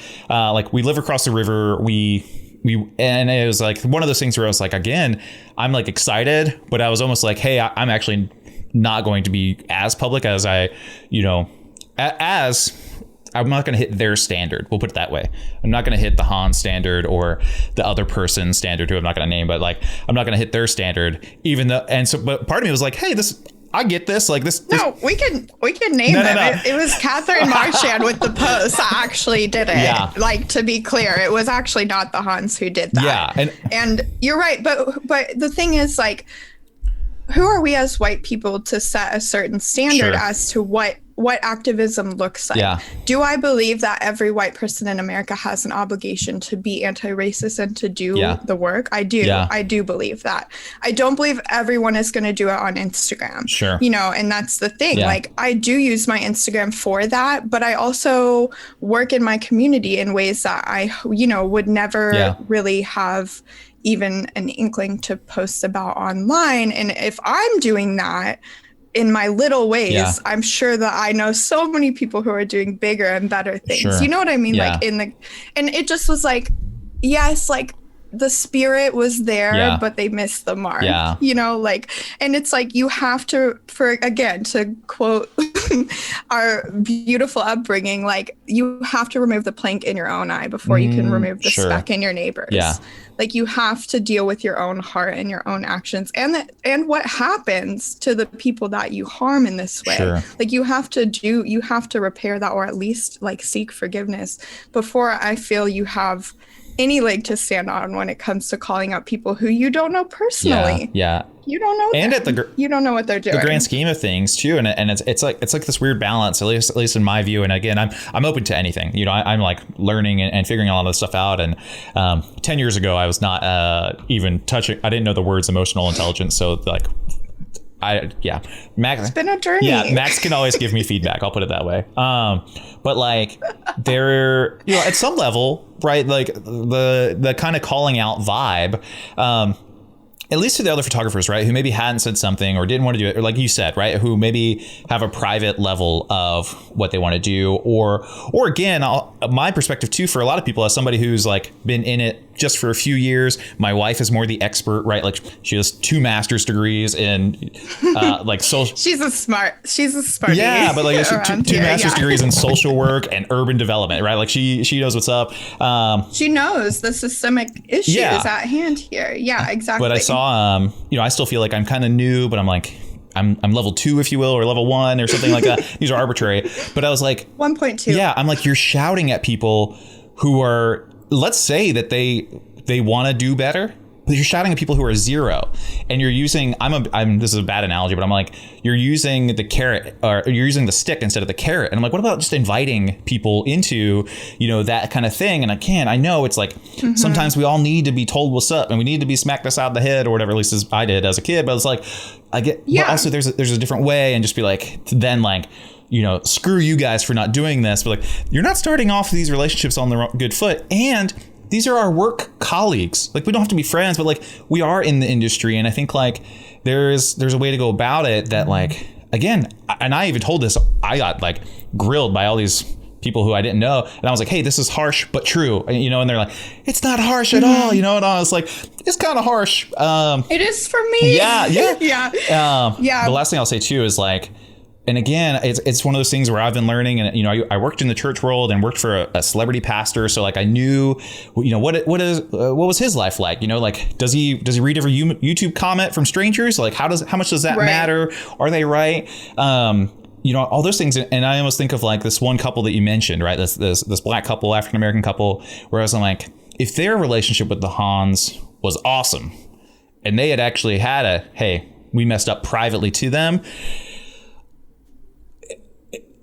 Speaker 1: we live across the river. We and it was like one of those things where I was like, again, I'm like excited, but I was almost like, hey, I'm actually not going to be as public as I, as I'm not going to hit their standard. We'll put it that way. I'm not going to hit the Han standard or the other person's standard, who I'm not going to name, but like, I'm not going to hit their standard, even though, and so, but part of me was like, hey, I get this. Like this.
Speaker 2: No, we can name them. No. It was Catherine Marchand with the post that actually did it.
Speaker 1: Yeah.
Speaker 2: Like, to be clear, it was actually not the Hans who did that.
Speaker 1: Yeah.
Speaker 2: And you're right. But the thing is, like, who are we as white people to set a certain standard as to what activism looks like? Yeah. Do I believe that every white person in America has an obligation to be anti-racist and to do the work? I do. Yeah. I do believe that. I don't believe everyone is going to do it on Instagram.
Speaker 1: Sure.
Speaker 2: And that's the thing. Yeah. Like, I do use my Instagram for that, but I also work in my community in ways that I, would never really have even an inkling to post about online. And if I'm doing that in my little ways, I'm sure that I know so many people who are doing bigger and better things. Sure. You know what I mean? Yeah. Like and it just was like, yes, like the spirit was there, but they missed the mark. Yeah. And it's like, you have to, to quote our beautiful upbringing, like, you have to remove the plank in your own eye before you can remove the speck in your neighbor's. Yeah. Like, you have to deal with your own heart and your own actions and what happens to the people that you harm in this way. Sure. Like, you have to repair that, or at least like seek forgiveness before I feel you have any leg to stand on when it comes to calling out people who you don't know personally. Yeah. You don't know
Speaker 1: and
Speaker 2: them. You don't know what they're doing.
Speaker 1: The grand scheme of things too, and it's like this weird balance, at least in my view. And again, I'm open to anything. I'm like learning and figuring a lot of this stuff out. And 10 years ago, I was not even touching. I didn't know the words emotional intelligence. So like, Max.
Speaker 2: It's been a journey.
Speaker 1: Yeah, Max can always give me feedback. I'll put it that way. But like, there, at some level, right? Like the kind of calling out vibe. At least to the other photographers, right, who maybe hadn't said something or didn't want to do it, or like you said, right, who maybe have a private level of what they want to do, or again, my perspective too, for a lot of people, as somebody who's like been in it just for a few years. My wife is more the expert, right? Like, she has 2 master's degrees in like social.
Speaker 2: She's a smart.
Speaker 1: Yeah, but like two master's degrees in social work and urban development, right? Like, she knows what's up.
Speaker 2: She knows the systemic issues at hand here. Yeah, exactly.
Speaker 1: But I saw, I still feel like I'm kind of new, but I'm like, I'm level 2, if you will, or level 1 or something like that. These are arbitrary. But I was like
Speaker 2: 1.2.
Speaker 1: Yeah, I'm like, you're shouting at people who are, let's say that they want to do better, but you're shouting at people who are 0, and you're using, this is a bad analogy, but I'm like, you're using the carrot, or you're using the stick instead of the carrot. And I'm like, what about just inviting people into, that kind of thing? And I know it's like, sometimes we all need to be told what's up, and we need to be smacked us out of the head or whatever, at least as I did as a kid. But it's like, I get, but also there's a different way, and just be like, then like, screw you guys for not doing this. But like, you're not starting off these relationships on the good foot. And these are our work colleagues. Like, we don't have to be friends, but like, we are in the industry. And I think like there's a way to go about it that, like, again, and I even told this, I got like grilled by all these people who I didn't know. And I was like, hey, this is harsh, but true. And they're like, it's not harsh at all. And I was like, it's kind of harsh.
Speaker 2: It is for me.
Speaker 1: Yeah. The last thing I'll say too is like, and again, it's one of those things where I've been learning, and I worked in the church world and worked for a celebrity pastor, so like I knew, what was his life like? Like, does he read every YouTube comment from strangers? Like, how much does that matter? Are they right? All those things. And I almost think of like this one couple that you mentioned, right? This black couple, African American couple, whereas I'm like, if their relationship with the Hans was awesome, and they had actually had hey, we messed up privately to them.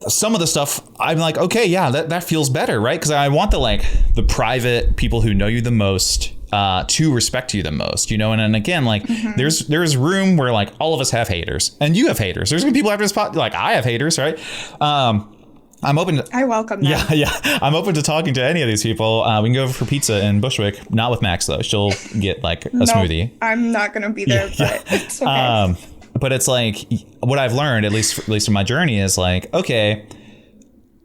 Speaker 1: Some of the stuff I'm like, okay, yeah, that feels better, right? Because I want the private people who know you the most to respect you the most, and then again, like, there's room where like all of us have haters, and you have haters. There's gonna be people after this pod, like, I have haters, right? I'm open to,
Speaker 2: I welcome that.
Speaker 1: Yeah. I'm open to talking to any of these people. We can go for pizza in Bushwick, not with Max though. She'll get like a smoothie.
Speaker 2: I'm not gonna be there, but it's okay.
Speaker 1: But it's like, what I've learned, at least in my journey, is like, okay,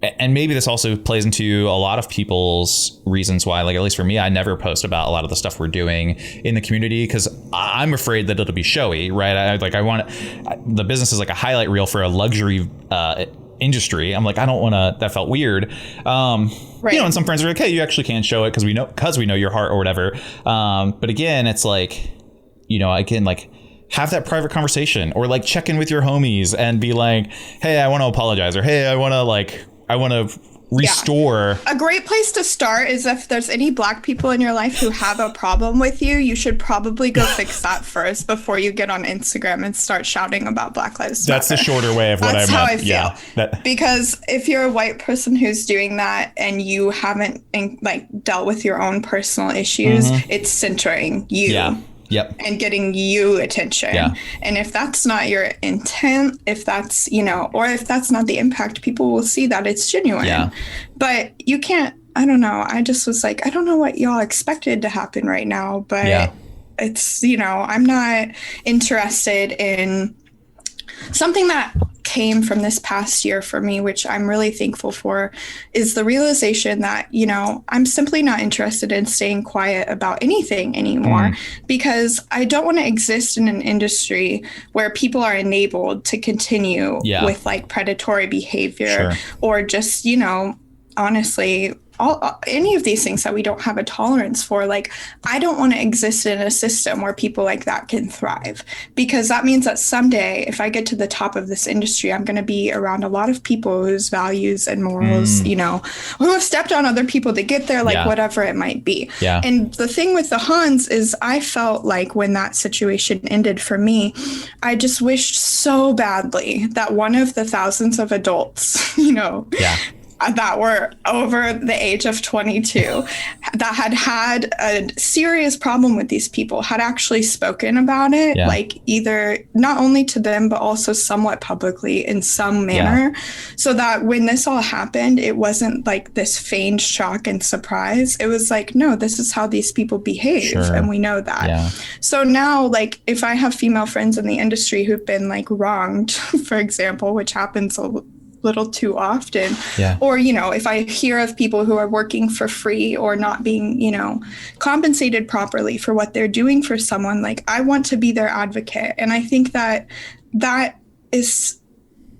Speaker 1: and maybe this also plays into a lot of people's reasons why, like, at least for me, I never post about a lot of the stuff we're doing in the community because I'm afraid that it'll be showy, right? I want the business is like a highlight reel for a luxury industry. I'm like, I don't want to, that felt weird. Right. And some friends are like, hey, you actually can show it because we know your heart or whatever. But again, it's like, I can like have that private conversation or like check in with your homies and be like, hey, I want to apologize, or hey, I want to restore.
Speaker 2: A great place to start is if there's any Black people in your life who have a problem with you, you should probably go fix that first before you get on Instagram and start shouting about Black Lives Matter.
Speaker 1: That's the shorter way of what I meant.
Speaker 2: That's how I feel. Yeah, because if you're a white person who's doing that and you haven't dealt with your own personal issues, it's centering you.
Speaker 1: Yeah. Yep.
Speaker 2: And getting you attention.
Speaker 1: Yeah.
Speaker 2: And if that's not your intent, if that's, or if that's not the impact, people will see that it's genuine.
Speaker 1: Yeah.
Speaker 2: But you can't, I don't know. I just was like, I don't know what y'all expected to happen right now, but it's, I'm not interested in something that came from this past year for me, which I'm really thankful for, is the realization that, I'm simply not interested in staying quiet about anything anymore because I don't want to exist in an industry where people are enabled to continue with like predatory behavior or just, honestly, any of these things that we don't have a tolerance for. Like, I don't want to exist in a system where people like that can thrive, because that means that someday if I get to the top of this industry, I'm going to be around a lot of people whose values and morals, who have stepped on other people to get there, like whatever it might be.
Speaker 1: Yeah.
Speaker 2: And the thing with the Huns is I felt like when that situation ended for me, I just wished so badly that one of the thousands of adults, that were over the age of 22 that had a serious problem with these people had actually spoken about it, like either not only to them, but also somewhat publicly in some manner, so that when this all happened, it wasn't like this feigned shock and surprise. It was like, no, this is how these people behave. And we know that. Yeah. So now, like, if I have female friends in the industry who've been like wronged, for example, which happens a little too often, or if I hear of people who are working for free or not being compensated properly for what they're doing for someone, like, I want to be their advocate. And I think that is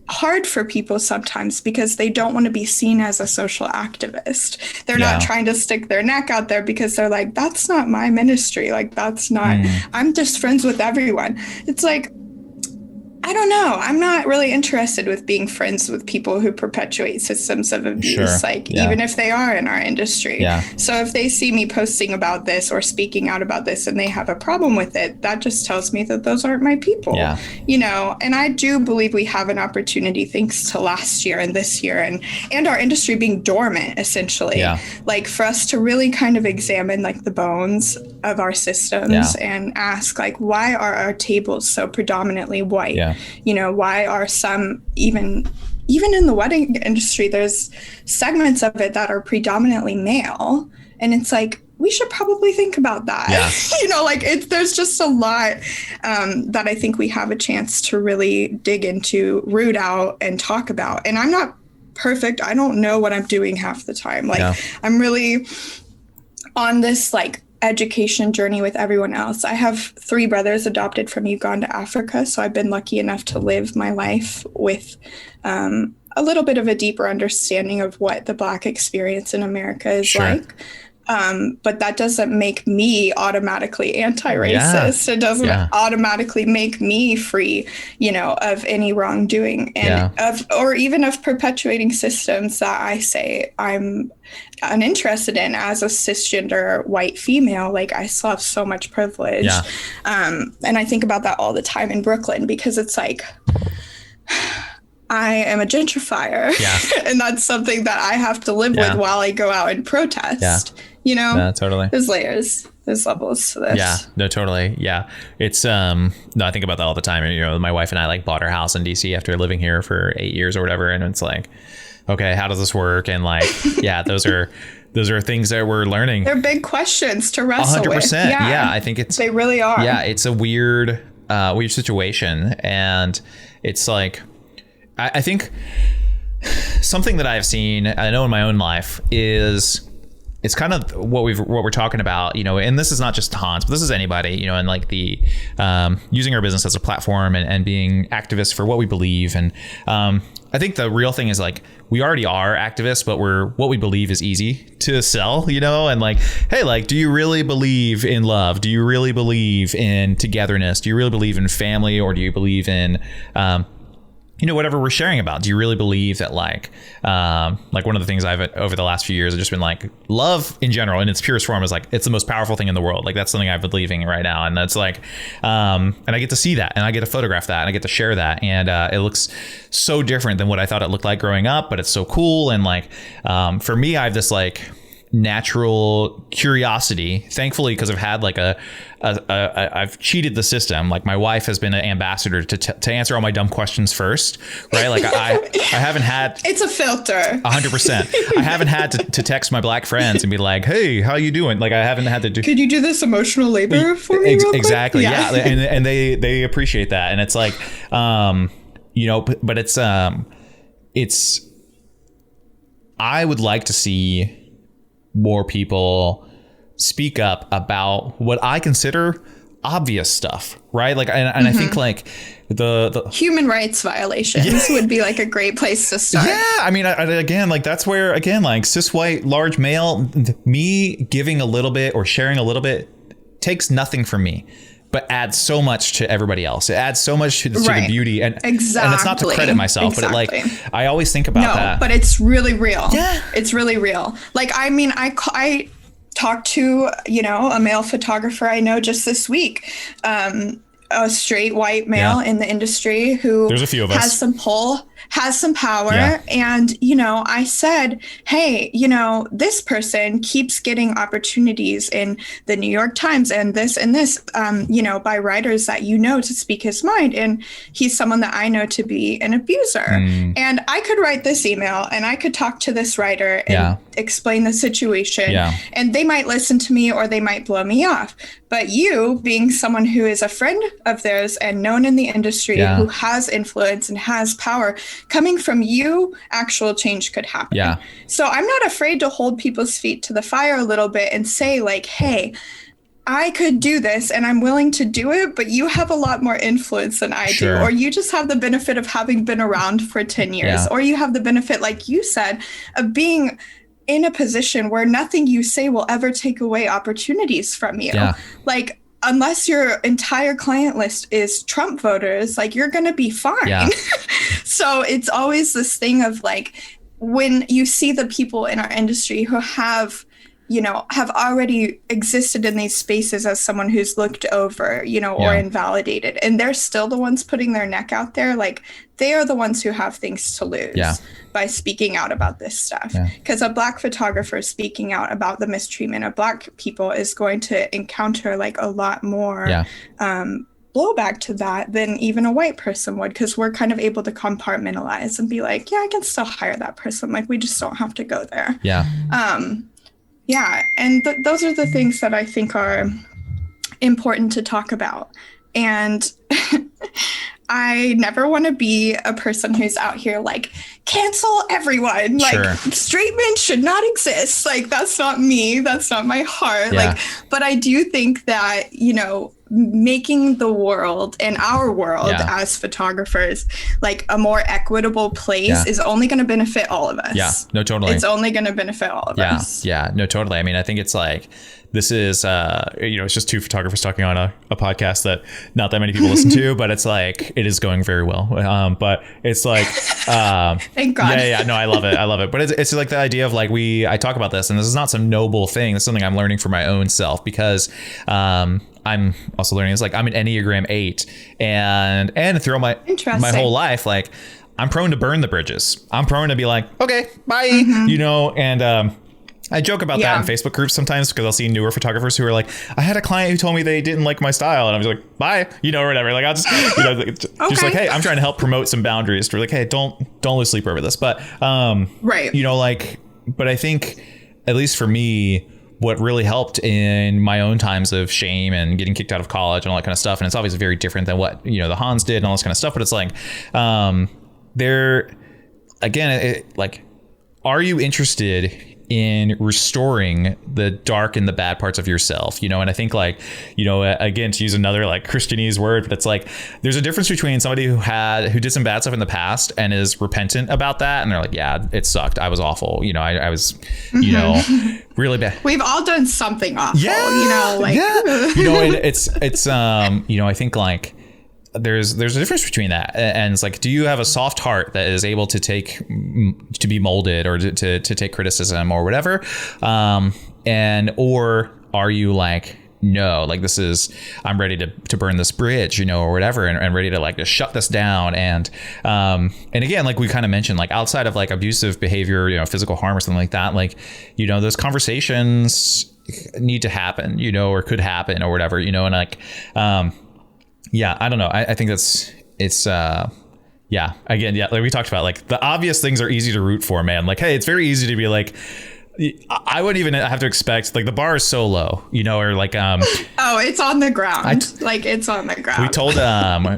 Speaker 2: hard for people sometimes because they don't want to be seen as a social activist. They're not trying to stick their neck out there because they're like, that's not my ministry, like, that's not I'm just friends with everyone. It's like, I don't know. I'm not really interested with being friends with people who perpetuate systems of abuse, even if they are in our industry. Yeah. So if they see me posting about this or speaking out about this and they have a problem with it, that just tells me that those aren't my people. Yeah. And I do believe we have an opportunity, thanks to last year and this year and our industry being dormant, essentially, like, for us to really kind of examine like the bones of our systems and ask, like, why are our tables so predominantly white? Why are some, even in the wedding industry, there's segments of it that are predominantly male. And it's like, we should probably think about that. Yeah. There's just a lot that I think we have a chance to really dig into, root out, and talk about. And I'm not perfect. I don't know what I'm doing half the time. I'm really on this, like, education journey with everyone else. I have 3 brothers adopted from Uganda, Africa. So I've been lucky enough to live my life with a little bit of a deeper understanding of what the Black experience in America is like. But that doesn't make me automatically anti-racist. Yeah. It doesn't automatically make me free, of any wrongdoing and or even of perpetuating systems that I say I'm uninterested in as a cisgender white female. Like, I still have so much privilege. Yeah. And I think about that all the time in Brooklyn, because it's like, I am a gentrifier, and that's something that I have to live with while I go out and protest. Yeah.
Speaker 1: Totally.
Speaker 2: There's layers, there's levels to this.
Speaker 1: Yeah, no, totally. Yeah. It's, no, I think about that all the time. My wife and I, like, bought our house in DC after living here for 8 years or whatever. And it's like, okay, how does this work? And like, those are things that we're learning.
Speaker 2: They're big questions to wrestle 100%, with. 100%.
Speaker 1: Yeah. I think they
Speaker 2: really are.
Speaker 1: Yeah. It's a weird situation. And it's like, I think something that I've seen, I know in my own life, is it's kind of what we're talking about, you know, and this is not just Hans, but this is anybody, you know, and like the using our business as a platform and being activists for what we believe. And I think the real thing is like, we already are activists, but what we believe is easy to sell, you know, and like, hey, like, do you really believe in love? Do you really believe in togetherness? Do you really believe in family? Or do you believe in, you know, whatever we're sharing about? Do you really believe that like one of the things I've over the last few years have just been like, love in general in its purest form is like, it's the most powerful thing in the world. Like that's something I'm believing right now. And that's like, and I get to see that and I get to photograph that and I get to share that. And it looks so different than what I thought it looked like growing up, but it's so cool. And like, for me, I have this like natural curiosity, thankfully, because I've had like I've cheated the system. Like my wife has been an ambassador to answer all my dumb questions first, right? Like I haven't had.
Speaker 2: It's a filter.
Speaker 1: 100%. I haven't had to text my black friends and be like, hey, how you doing? Like I haven't had to do.
Speaker 2: Could you do this emotional labor for me? Real
Speaker 1: exactly.
Speaker 2: quick?
Speaker 1: Yeah. And they appreciate that. And it's like, you know, but it's I would like to see more people speak up about what I consider obvious stuff, right? Like, and I think like the
Speaker 2: human rights violations would be like a great place to start.
Speaker 1: Yeah, I mean, again, like that's where again, like cis white large male, me giving a little bit or sharing a little bit takes nothing from me, but adds so much to everybody else. It adds so much to the beauty, and
Speaker 2: exactly.
Speaker 1: And it's not to credit myself, but it, like I always think about that.
Speaker 2: But it's really real.
Speaker 1: Yeah,
Speaker 2: it's really real. Like I mean, I talked to, you know, a male photographer I know just this week, a straight white male in the industry who
Speaker 1: there's a few of us.
Speaker 2: Has some pull, has some power. Yeah. And, you know, I said, hey, you know, this person keeps getting opportunities in the New York Times and this, you know, by writers that, you know, to speak his mind. And he's someone that I know to be an abuser. And I could write this email and I could talk to this writer and explain the situation. And they might listen to me or they might blow me off. But you, being someone who is a friend of theirs and known in the industry, who has influence and has power, coming from you, actual change could happen. So I'm not afraid to hold people's feet to the fire a little bit and say like, hey, I could do this and I'm willing to do it, but you have a lot more influence than I do. Or you just have the benefit of having been around for 10 years. Or you have the benefit, like you said, of being in a position where nothing you say will ever take away opportunities from you. Like, unless your entire client list is Trump voters, like you're going to be fine. So it's always this thing of like, when you see the people in our industry who have, you know, have already existed in these spaces as someone who's looked over, you know, or invalidated, and they're still the ones putting their neck out there, like they are the ones who have things to lose by speaking out about this stuff. Because a Black photographer speaking out about the mistreatment of Black people is going to encounter like a lot more blowback to that than even a white person would, because we're kind of able to compartmentalize and be like, yeah, I can still hire that person. Like we just don't have to go there. And those are the things that I think are important to talk about. And I never want to be a person who's out here like, cancel everyone. Like straight men should not exist. Like, that's not me. That's not my heart. Like, but I do think that, you know, making the world and our world as photographers like a more equitable place is only going to benefit all of us.
Speaker 1: No, totally.
Speaker 2: It's only going to benefit all of us.
Speaker 1: No, totally. I mean, I think it's like, this is, you know, it's just two photographers talking on a podcast that not that many people listen to, but it's like, it is going very well. But it's like,
Speaker 2: thank God.
Speaker 1: No, I love it. But it's like the idea of like, I talk about this, and this is not some noble thing. It's something I'm learning for my own self, because, I'm also learning, it's like, I'm an Enneagram 8, and throughout my whole life, like I'm prone to burn the bridges. I'm prone to be like, okay, bye, you know, and, I joke about that in Facebook groups sometimes, because I'll see newer photographers who are like, I had a client who told me they didn't like my style, and I'm just like, bye, you know, or whatever. Like, I'll just, you know, just like, hey, I'm trying to help promote some boundaries. To like, hey, don't lose sleep over this. But, you know, like, but I think, at least for me, what really helped in my own times of shame and getting kicked out of college and all that kind of stuff, and it's obviously very different than what, you know, the Hans did and all this kind of stuff, but it's like, again, like, are you interested in restoring the dark and the bad parts of yourself, you know? And I think, like, you know, again, to use another like Christianese word, but it's like there's a difference between somebody who did some bad stuff in the past and is repentant about that, and they're like, yeah, it sucked, I was awful, you know, I was, you know, really bad.
Speaker 2: We've all done something awful,
Speaker 1: yeah,
Speaker 2: you know, like,
Speaker 1: yeah. You know, and it's you know, I think like there's a difference between that, and it's like, do you have a soft heart that is able to be molded, or to take criticism or whatever, and or are you like, no, like, this is, I'm ready to burn this bridge, you know, or whatever, and ready to like just shut this down. And again, like we kind of mentioned, like outside of like abusive behavior, you know, physical harm or something like that, like, you know, those conversations need to happen, you know, or could happen or whatever, you know, and like, yeah, I don't know. I think it's yeah, again, yeah, like we talked about, like the obvious things are easy to root for, man. Like, hey, it's very easy to be like, I wouldn't even have to expect, like, the bar is so low, you know, or like,
Speaker 2: oh, it's on the ground. Like, it's on the ground.
Speaker 1: We told,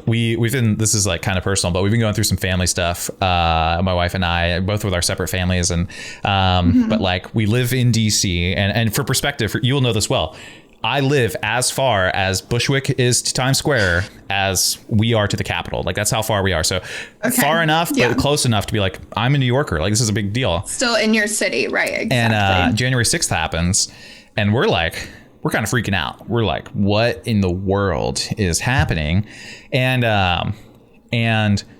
Speaker 1: we've been, this is like kind of personal, but we've been going through some family stuff. My wife and I, both with our separate families, and, but like, we live in DC, and for perspective, you will know this well. I live as far as Bushwick is to Times Square as we are to the Capitol. Like, that's how far we are. So far enough, but close enough to be like, I'm a New Yorker. Like, this is a big deal.
Speaker 2: Still in your city, right? Exactly.
Speaker 1: And January 6th happens, and we're kind of freaking out. We're like, what in the world is happening? And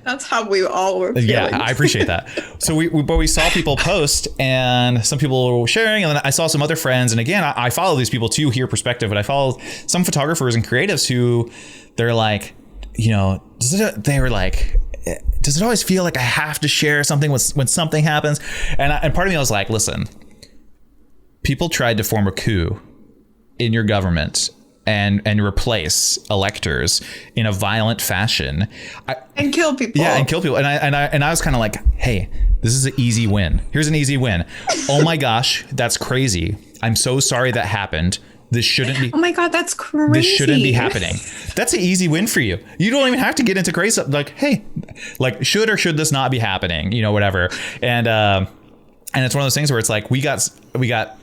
Speaker 1: that's how we all were feeling. Yeah, I appreciate that. So we saw people post, and some people were sharing, and then I saw some other friends. And again, I follow these people too, hear perspective, but I follow some photographers and creatives who they're like, you know, they were like, does it always feel like I have to share something when something happens? And part of me was like, listen, people tried to form a coup in your government and replace electors in a violent fashion,
Speaker 2: and kill people.
Speaker 1: Yeah, and kill people. And I was kind of like, hey, this is an easy win. Here's an easy win. Oh my gosh, that's crazy. I'm so sorry that happened. This shouldn't be.
Speaker 2: Oh my God, that's crazy.
Speaker 1: This shouldn't be happening. That's an easy win for you. You don't even have to get into crazy stuff. Like, hey, like, should or should this not be happening? You know, whatever. And it's one of those things where it's like, we got,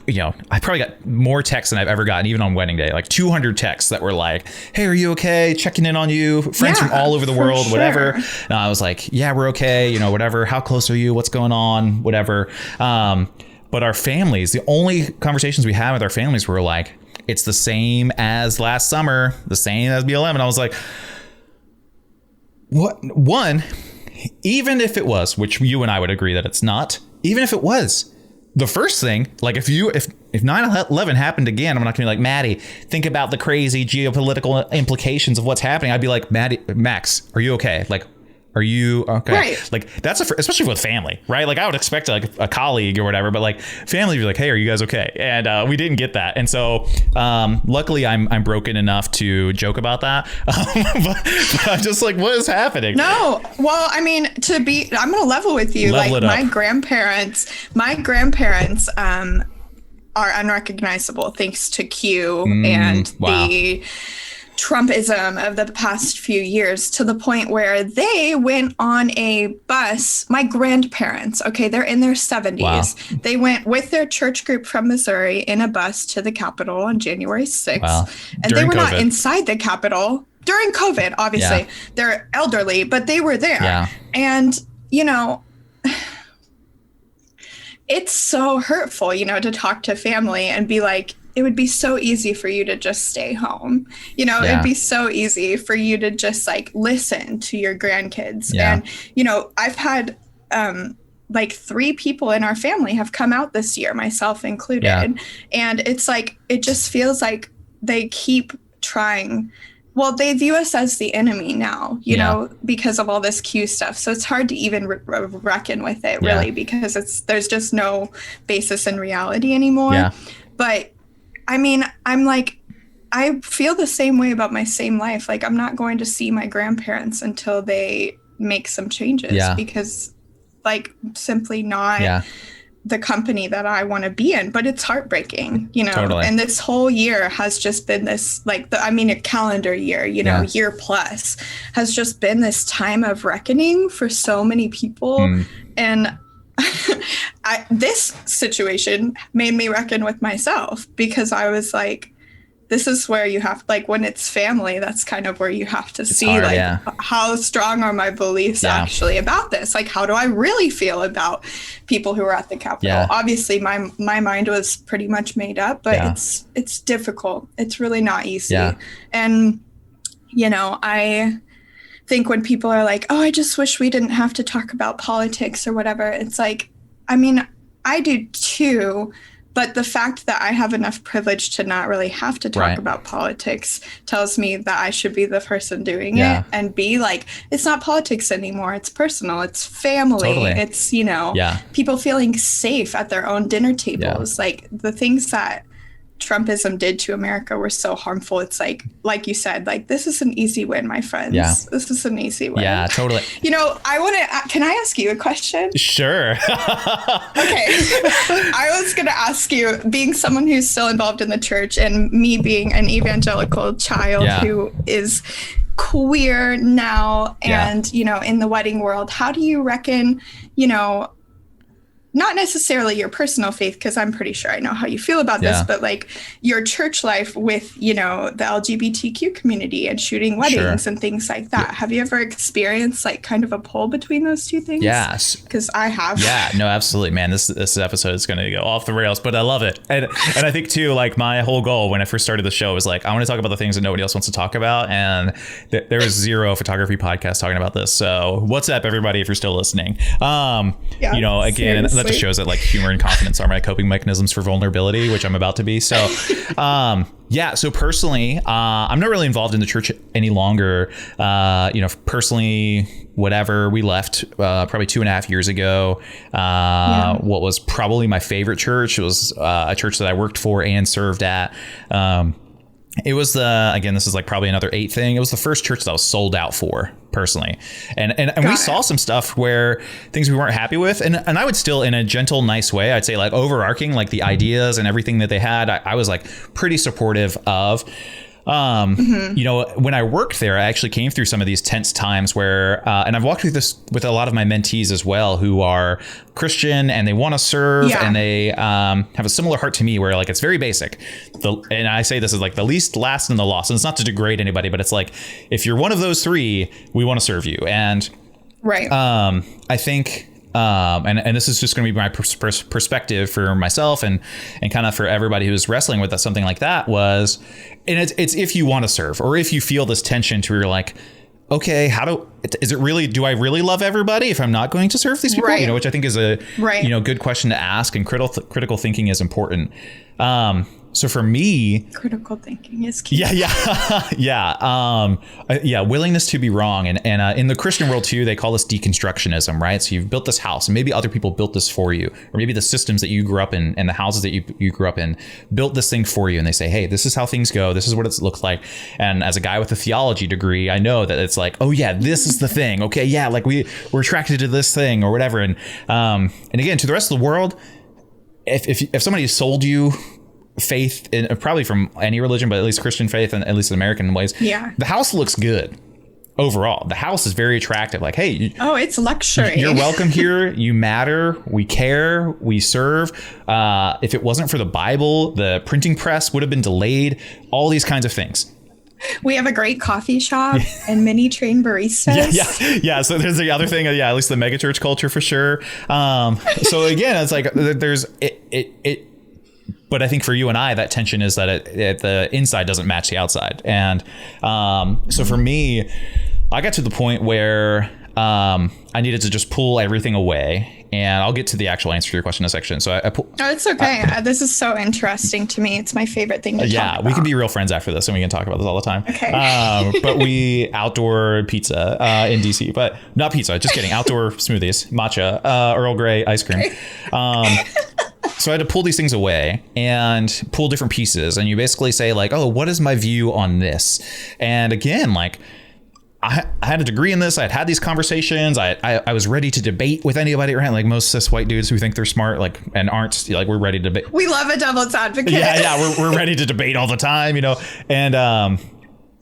Speaker 1: you know, I probably got more texts than I've ever gotten, even on wedding day, like 200 texts that were like, hey, are you okay? Checking in on you. Friends from all over the world, whatever. And I was like, yeah, we're okay. You know, whatever. How close are you? What's going on? Whatever. But our families, the only conversations we had with our families were like, it's the same as last summer, the same as BLM. And I was like, what? One, even if it was, which you and I would agree that it's not, even if it was, the first thing, like, if 9/11 happened again, I'm not gonna be like, Maddie, think about the crazy geopolitical implications of what's happening. I'd be like, Max, are you okay? Like, are you okay?
Speaker 2: Right.
Speaker 1: Like, that's especially with family, right? Like, I would expect like a colleague or whatever, but like family would be like, hey, are you guys okay? And we didn't get that. And so luckily I'm broken enough to joke about that. But I'm just like, what is happening?
Speaker 2: No. Well, I mean, I'm going to level with you. Like, my grandparents are unrecognizable thanks to Q and the Trumpism of the past few years, to the point where they went on a bus. My grandparents, okay, they're in their 70s. Wow. They went with their church group from Missouri in a bus to the Capitol on January 6th. Wow. And they were not inside the Capitol during COVID, obviously. Yeah. They're elderly, but they were there. Yeah. And, you know, it's so hurtful, you know, to talk to family and be like, it would be so easy for you to just stay home. You know, it'd be so easy for you to just like listen to your grandkids. Yeah. And, you know, I've had like 3 people in our family have come out this year, myself included. Yeah. And it's like, it just feels like they keep trying. Well, they view us as the enemy now, you know, because of all this Q stuff. So it's hard to even reckon with it, really, because there's just no basis in reality anymore. Yeah. But I mean, I'm like, I feel the same way about my same life. Like, I'm not going to see my grandparents until they make some changes because, like, simply not the company that I want to be in, but it's heartbreaking, you know.
Speaker 1: Totally.
Speaker 2: And this whole year has just been this, like, a calendar year, you know, year plus has just been this time of reckoning for so many people. And this situation made me reckon with myself, because I was like, this is where you have, like, when it's family, that's kind of where you have to see hard, like, how strong are my beliefs actually about this? Like, how do I really feel about people who are at the Capitol? Obviously, my mind was pretty much made up, but it's difficult. It's really not easy. And, you know, I think when people are like, oh, I just wish we didn't have to talk about politics or whatever, it's like, I mean, I do too. But the fact that I have enough privilege to not really have to talk about politics tells me that I should be the person doing it, and be like, it's not politics anymore. It's personal. It's family. It's, you know, people feeling safe at their own dinner tables. Like, the things that Trumpism did to America were so harmful. It's like you said, like, this is an easy win, my friends. This is an easy win.
Speaker 1: Yeah, totally.
Speaker 2: You know, can I ask you a question?
Speaker 1: Sure.
Speaker 2: Okay. I was going to ask you, being someone who's still involved in the church, and me being an evangelical child who is queer now, and, you know, in the wedding world, how do you reckon, you know, not necessarily your personal faith, because I'm pretty sure I know how you feel about this, but like your church life with, you know, the LGBTQ community and shooting weddings and things like that. Have you ever experienced like kind of a pull between those two things?
Speaker 1: Yes.
Speaker 2: Because I have.
Speaker 1: Yeah, no, absolutely, man. This episode is going to go off the rails, but I love it. And I think too, like, my whole goal when I first started the show was like, I want to talk about the things that nobody else wants to talk about. And there is zero photography podcast talking about this. So what's up, everybody, if you're still listening? You know, again, that just shows that like humor and confidence are my coping mechanisms for vulnerability, which I'm about to be. So, so personally, I'm not really involved in the church any longer. You know, personally, whatever, we left probably 2.5 years ago. What was probably my favorite church was a church that I worked for and served at. It was again, this is like probably another 8 thing. It was the first church that I was sold out for personally. And we saw some stuff where things we weren't happy with. And I would still, in a gentle, nice way, I'd say, like, overarching, like, the ideas and everything that they had, I was like pretty supportive of. You know, when I worked there, I actually came through some of these tense times where, and I've walked through this with a lot of my mentees as well, who are Christian and they want to serve and they have a similar heart to me, where like it's very basic. And I say this is like the least, last, and the lost. And it's not to degrade anybody, but it's like, if you're one of those 3, we want to serve you. And I think, and this is just going to be my perspective for myself and kind of for everybody who's wrestling with something like that was, and it's if you want to serve, or if you feel this tension to where you're like, okay, do I really love everybody if I'm not going to serve these people? You know, which I think is a, you know, good question to ask, and critical thinking is important. So for me,
Speaker 2: critical thinking is key.
Speaker 1: Willingness to be wrong. And in the Christian world too, they call this deconstructionism, right? So you've built this house and maybe other people built this for you, or maybe the systems that you grew up in and the houses that you grew up in built this thing for you. And they say, hey, this is how things go. This is what it looks like. And as a guy with a theology degree, I know that it's like, oh yeah, this is the thing. Okay. Yeah. Like we're attracted to this thing or whatever. And again, to the rest of the world, if somebody sold you faith in probably from any religion, but at least Christian faith, and at least in American ways, the house looks good overall. The house is very attractive. Like, hey,
Speaker 2: it's luxury.
Speaker 1: You're welcome here. You matter. We care. We serve. If it wasn't for the Bible, the printing press would have been delayed. All these kinds of things.
Speaker 2: We have a great coffee shop and mini trained baristas.
Speaker 1: Yeah. So there's the other thing. At least the megachurch culture for sure. So again, it's like there's it. But I think for you and I, that tension is that the inside doesn't match the outside. And so for me, I got to the point where I needed to just pull everything away. And I'll get to the actual answer to your question in a section. So
Speaker 2: it's okay. This is so interesting to me. It's my favorite thing to talk about.
Speaker 1: We can be real friends after this and we can talk about this all the time.
Speaker 2: Okay.
Speaker 1: But we outdoor pizza in DC, but not pizza, just kidding. Outdoor smoothies, matcha, Earl Grey ice cream. So I had to pull these things away and pull different pieces. And you basically say like, oh, what is my view on this? And again, like, I had a degree in this. I had these conversations. I was ready to debate with anybody, right? Like most cis white dudes who think they're smart, like, and aren't, like, we're ready to debate.
Speaker 2: We love a devil's advocate.
Speaker 1: Yeah. We're ready to debate all the time, you know?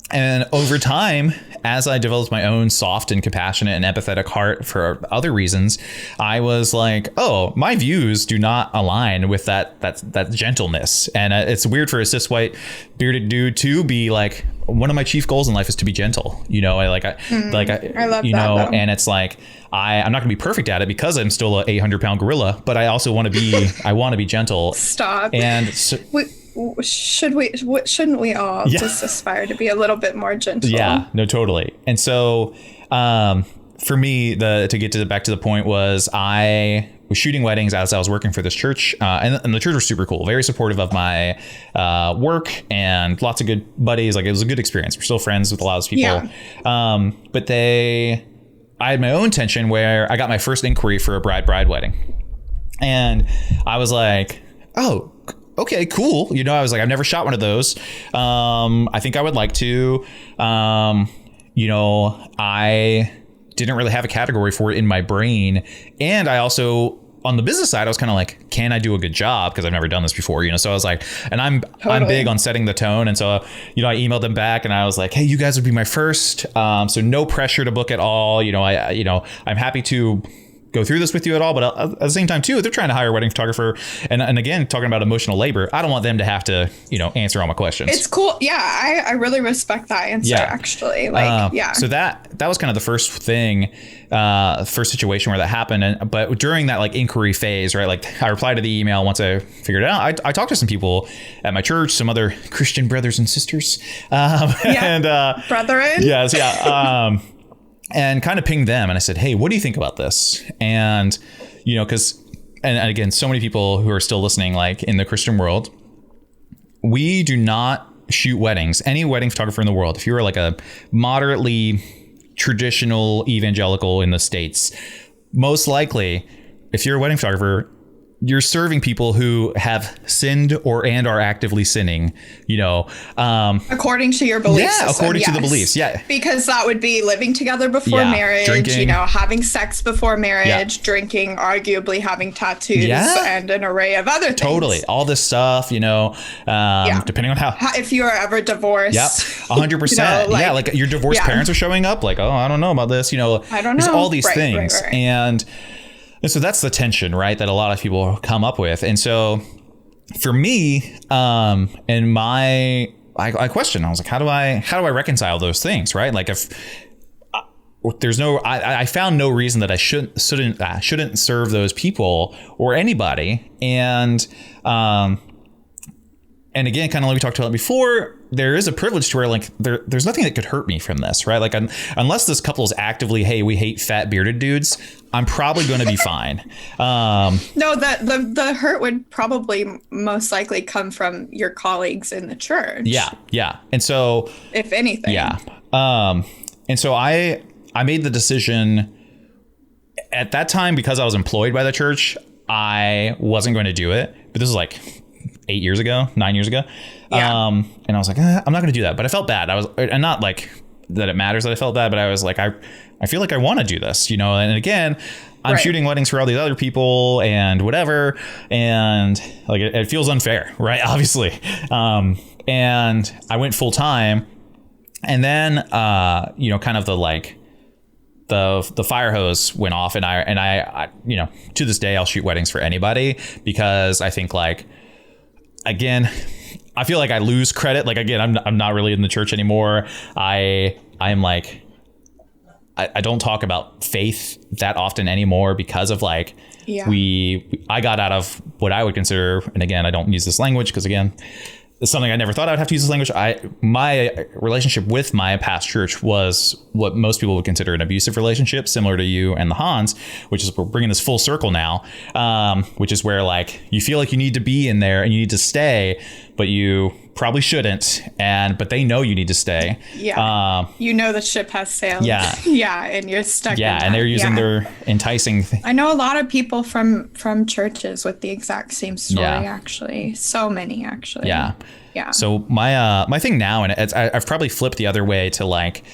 Speaker 1: And over time, as I developed my own soft and compassionate and empathetic heart for other reasons, I was like, oh, my views do not align with that gentleness. And it's weird for a cis white bearded dude to be like, one of my chief goals in life is to be gentle. You know, I love you
Speaker 2: that,
Speaker 1: know,
Speaker 2: though.
Speaker 1: and it's like, I'm not gonna be perfect at it because I'm still a 800-pound gorilla, but I also want to be, I want to be gentle.
Speaker 2: Stop.
Speaker 1: And so,
Speaker 2: shouldn't we all just aspire to be a little bit more gentle?
Speaker 1: Yeah, no, totally. And so for me, to get back to the point was I was shooting weddings as I was working for this church, and the church was super cool, very supportive of my work, and lots of good buddies. Like, it was a good experience. We're still friends with a lot of those people. Yeah. But I had my own tension where I got my first inquiry for a bride wedding, and I was like, oh, okay, cool. You know, I was like, I've never shot one of those. I think I would like to. You know, I didn't really have a category for it in my brain. And I also, on the business side, I was kind of like, can I do a good job? Because I've never done this before, you know? So I was like, and I'm big on setting the tone. And so, you know, I emailed them back and I was like, hey, you guys would be my first. So no pressure to book at all. You know, I'm happy to go through this with you at all, but at the same time too, they're trying to hire a wedding photographer, and again, talking about emotional labor, I don't want them to have to, you know, answer all my questions.
Speaker 2: It's cool. Yeah, I really respect that answer, actually. Like,
Speaker 1: so that was kind of the first thing, first situation where that happened. But during that like inquiry phase, right, like I replied to the email once I figured it out. I talked to some people at my church, some other Christian brothers and sisters, and
Speaker 2: brethren.
Speaker 1: Yes, yeah. And kind of pinged them and I said, hey, what do you think about this? And, you know, because, and again, so many people who are still listening, like in the Christian world, we do not shoot weddings. Any wedding photographer in the world, if you're like a moderately traditional evangelical in the States, most likely, if you're a wedding photographer, you're serving people who have sinned and are actively sinning, you know,
Speaker 2: according to your beliefs.
Speaker 1: Yeah, according to the beliefs. Yeah.
Speaker 2: Because that would be living together before marriage, drinking, you know, having sex before marriage, drinking, arguably having tattoos and an array of other things.
Speaker 1: Totally. All this stuff, you know, depending on how
Speaker 2: if you are ever divorced.
Speaker 1: Yep. 100%. You know, like, like your divorced parents are showing up like, oh, I don't know about this, you know,
Speaker 2: I don't know.
Speaker 1: There's all these things. Right. And so that's the tension, right, that a lot of people come up with. And so for me, I questioned, I was like, how do I reconcile those things, right? Like if there's no, I found no reason that I shouldn't serve those people or anybody. And again, kind of like we talked about before, there is a privilege to where like there's nothing that could hurt me from this, right? Like unless this couple is actively, hey, we hate fat bearded dudes, I'm probably going to be fine.
Speaker 2: No, the hurt would probably most likely come from your colleagues in the church.
Speaker 1: Yeah. And so,
Speaker 2: if anything,
Speaker 1: and so I made the decision at that time, because I was employed by the church, I wasn't going to do it. But this was like 9 years ago. And I was like, I'm not going to do that. But I felt bad. And not like that it matters that I felt bad, but I was like, I feel like I want to do this, you know? And again, I'm shooting weddings for all these other people and whatever. And like, it feels unfair, right? Obviously. And I went full time, and then, you know, kind of the fire hose went off, and I, you know, to this day, I'll shoot weddings for anybody, because I think like, again, I feel like I lose credit. Like, again, I'm not really in the church anymore. I'm like, I don't talk about faith that often anymore because of like, I got out of what I would consider, and again, I don't use this language because again, it's something I never thought I'd have to use this language. My relationship with my past church was what most people would consider an abusive relationship, similar to you and the Hans, which is, we're bringing this full circle now, which is where like you feel like you need to be in there and you need to stay, but you probably shouldn't. But they know you need to stay.
Speaker 2: Yeah. You know the ship has sailed. Yeah. And you're stuck.
Speaker 1: Yeah. And they're using their enticing thing.
Speaker 2: I know a lot of people from churches with the exact same story, actually. So many, actually.
Speaker 1: Yeah. So my thing now, and I've probably flipped the other way to like,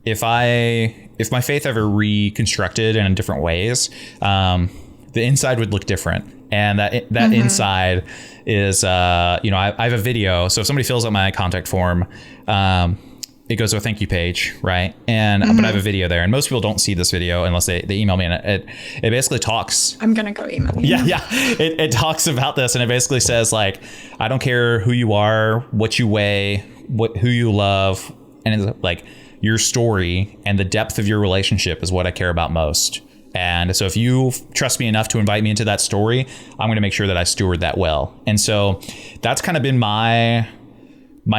Speaker 1: if my faith ever reconstructed in different ways, the inside would look different. And that inside is, I have a video. So if somebody fills out my contact form, it goes to a thank you page, right? And but I have a video there, and most people don't see this video unless they email me. And it basically talks.
Speaker 2: I'm gonna go email you.
Speaker 1: Yeah. It talks about this, and it basically says like, I don't care who you are, what you weigh, who you love, and it's like your story and the depth of your relationship is what I care about most. And so if you trust me enough to invite me into that story, I'm going to make sure that I steward that well. And so that's kind of been my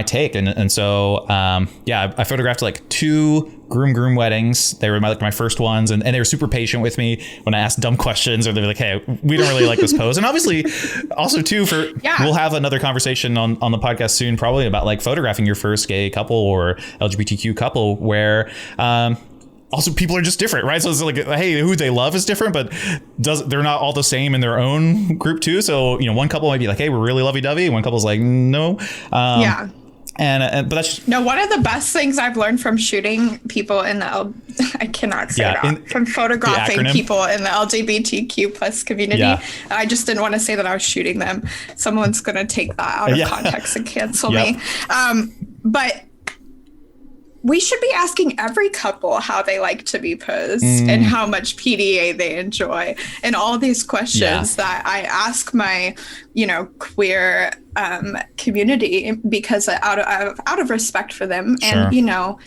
Speaker 1: take. And so, I photographed like 2 groom weddings. They were my first ones. And they were super patient with me when I asked dumb questions, or they were like, hey, we don't really like this pose. And obviously also too, we'll have another conversation on the podcast soon, probably about like photographing your first gay couple or LGBTQ couple where, also people are just different, right? So it's like, hey, who they love is different, but they're not all the same in their own group too. So, one couple might be like, hey, we're really lovey-dovey. One couple's like, no. But that's just,
Speaker 2: no, one of the best things I've learned from shooting people in the I cannot say that from photographing people in the LGBTQ plus community. I just didn't want to say that I was shooting them. Someone's gonna take that out of context and cancel me. But we should be asking every couple how they like to be posed and how much PDA they enjoy, and all these questions that I ask my, queer community, because out of respect for them.
Speaker 1: Sure.
Speaker 2: And,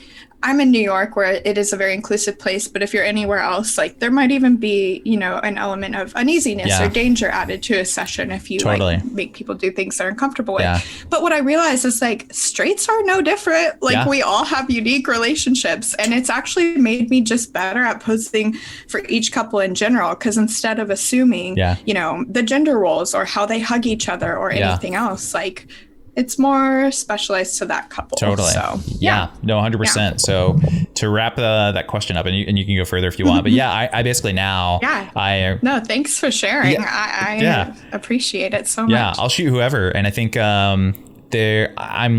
Speaker 2: I'm in New York, where it is a very inclusive place, but if you're anywhere else, like there might even be, an element of uneasiness or danger added to a session if you like make people do things they're uncomfortable with. But what I realized is like straights are no different. Like we all have unique relationships, and it's actually made me just better at posing for each couple in general. Because instead of assuming, the gender roles or how they hug each other or anything else, like it's more specialized to that couple.
Speaker 1: Totally.
Speaker 2: So,
Speaker 1: no, 100%. So to wrap that question up, and you can go further if you want, but I basically now,
Speaker 2: no, thanks for sharing. I appreciate it so much.
Speaker 1: Yeah, I'll shoot whoever. And I think, I'm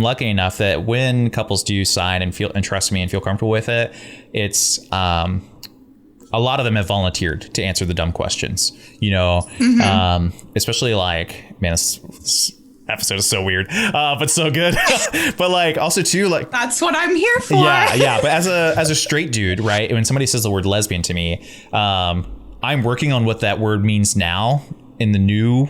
Speaker 1: lucky enough that when couples do sign and trust me and feel comfortable with it, it's, a lot of them have volunteered to answer the dumb questions, especially like, man, this episode is so weird, but so good. But like also too, like
Speaker 2: that's what I'm here for.
Speaker 1: But as a straight dude, right? When somebody says the word lesbian to me, I'm working on what that word means now in the new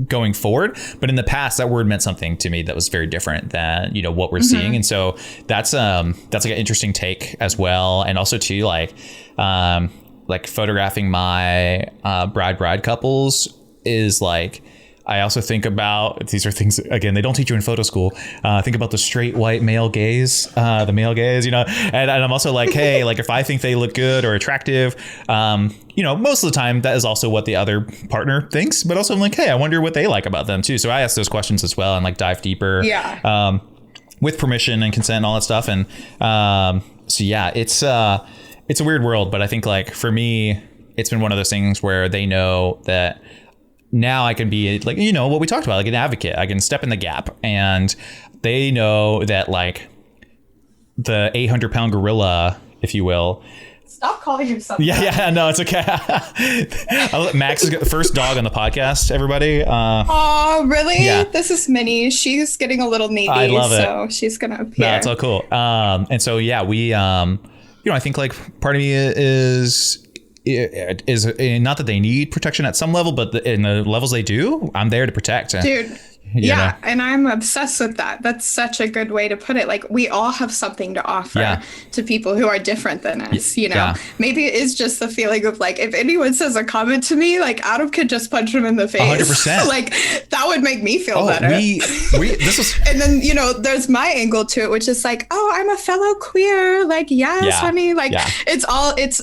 Speaker 1: going forward. But in the past, that word meant something to me that was very different than what we're seeing. And so that's like an interesting take as well. And also too, like photographing my bride couples is like, I also think about, these are things, again, they don't teach you in photo school. Think about the straight white male gaze, and I'm also like, hey, like if I think they look good or attractive, most of the time that is also what the other partner thinks, but also I'm like, hey, I wonder what they like about them too. So I ask those questions as well and like dive deeper with permission and consent and all that stuff. And it's a weird world, but I think like for me, it's been one of those things where they know that now I can be like, what we talked about, like an advocate. I can step in the gap, and they know that like the 800-pound gorilla, if you will.
Speaker 2: Stop calling yourself.
Speaker 1: Yeah, no, it's okay. Max is the first dog on the podcast, everybody.
Speaker 2: Oh, really? Yeah. This is Minnie. She's getting a little needy.
Speaker 1: I love it.
Speaker 2: So she's going to appear.
Speaker 1: No, it's all cool. And so, we, I think like part of me is not that they need protection at some level, but in the levels they do, I'm there to protect.
Speaker 2: Dude. Yeah. And I'm obsessed with that. That's such a good way to put it. Like we all have something to offer to people who are different than us, Maybe it is just the feeling of like, if anyone says a comment to me, like Adam could just punch him in the face.
Speaker 1: 100%.
Speaker 2: Like that would make me feel better.
Speaker 1: This was...
Speaker 2: And then, there's my angle to it, which is like, oh, I'm a fellow queer. Like, yes, honey. Like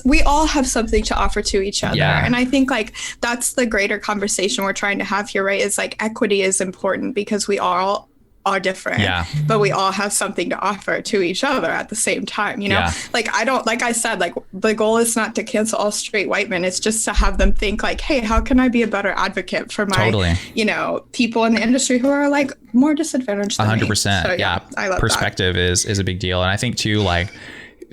Speaker 2: we all have something to offer to each other. And I think like, that's the greater conversation we're trying to have here, right? Is like equity is important because we all are different, but we all have something to offer to each other at the same time, like I said, like the goal is not to cancel all straight white men. It's just to have them think like, hey, how can I be a better advocate for my, people in the industry who are like more disadvantaged than
Speaker 1: 100%.
Speaker 2: me. So,
Speaker 1: I love
Speaker 2: perspective
Speaker 1: that. is a big deal. And I think too, like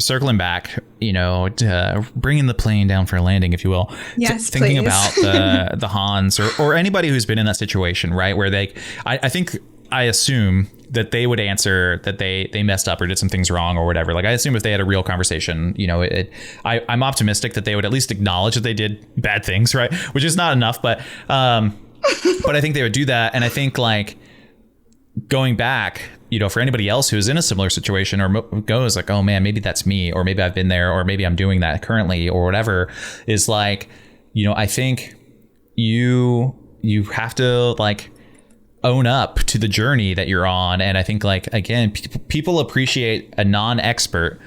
Speaker 1: circling back, bringing the plane down for a landing, if you will.
Speaker 2: Yes,
Speaker 1: thinking
Speaker 2: please.
Speaker 1: about the Hans or anybody who's been in that situation, right? Where I assume that they would answer that they messed up or did some things wrong or whatever. Like I assume if they had a real conversation, I'm optimistic that they would at least acknowledge that they did bad things, right? Which is not enough, but I think they would do that. And I think like going back, for anybody else who's in a similar situation or goes like, oh man, maybe that's me, or maybe I've been there, or maybe I'm doing that currently or whatever, is like, I think you have to like own up to the journey that you're on. And I think like, again, people appreciate a non-expert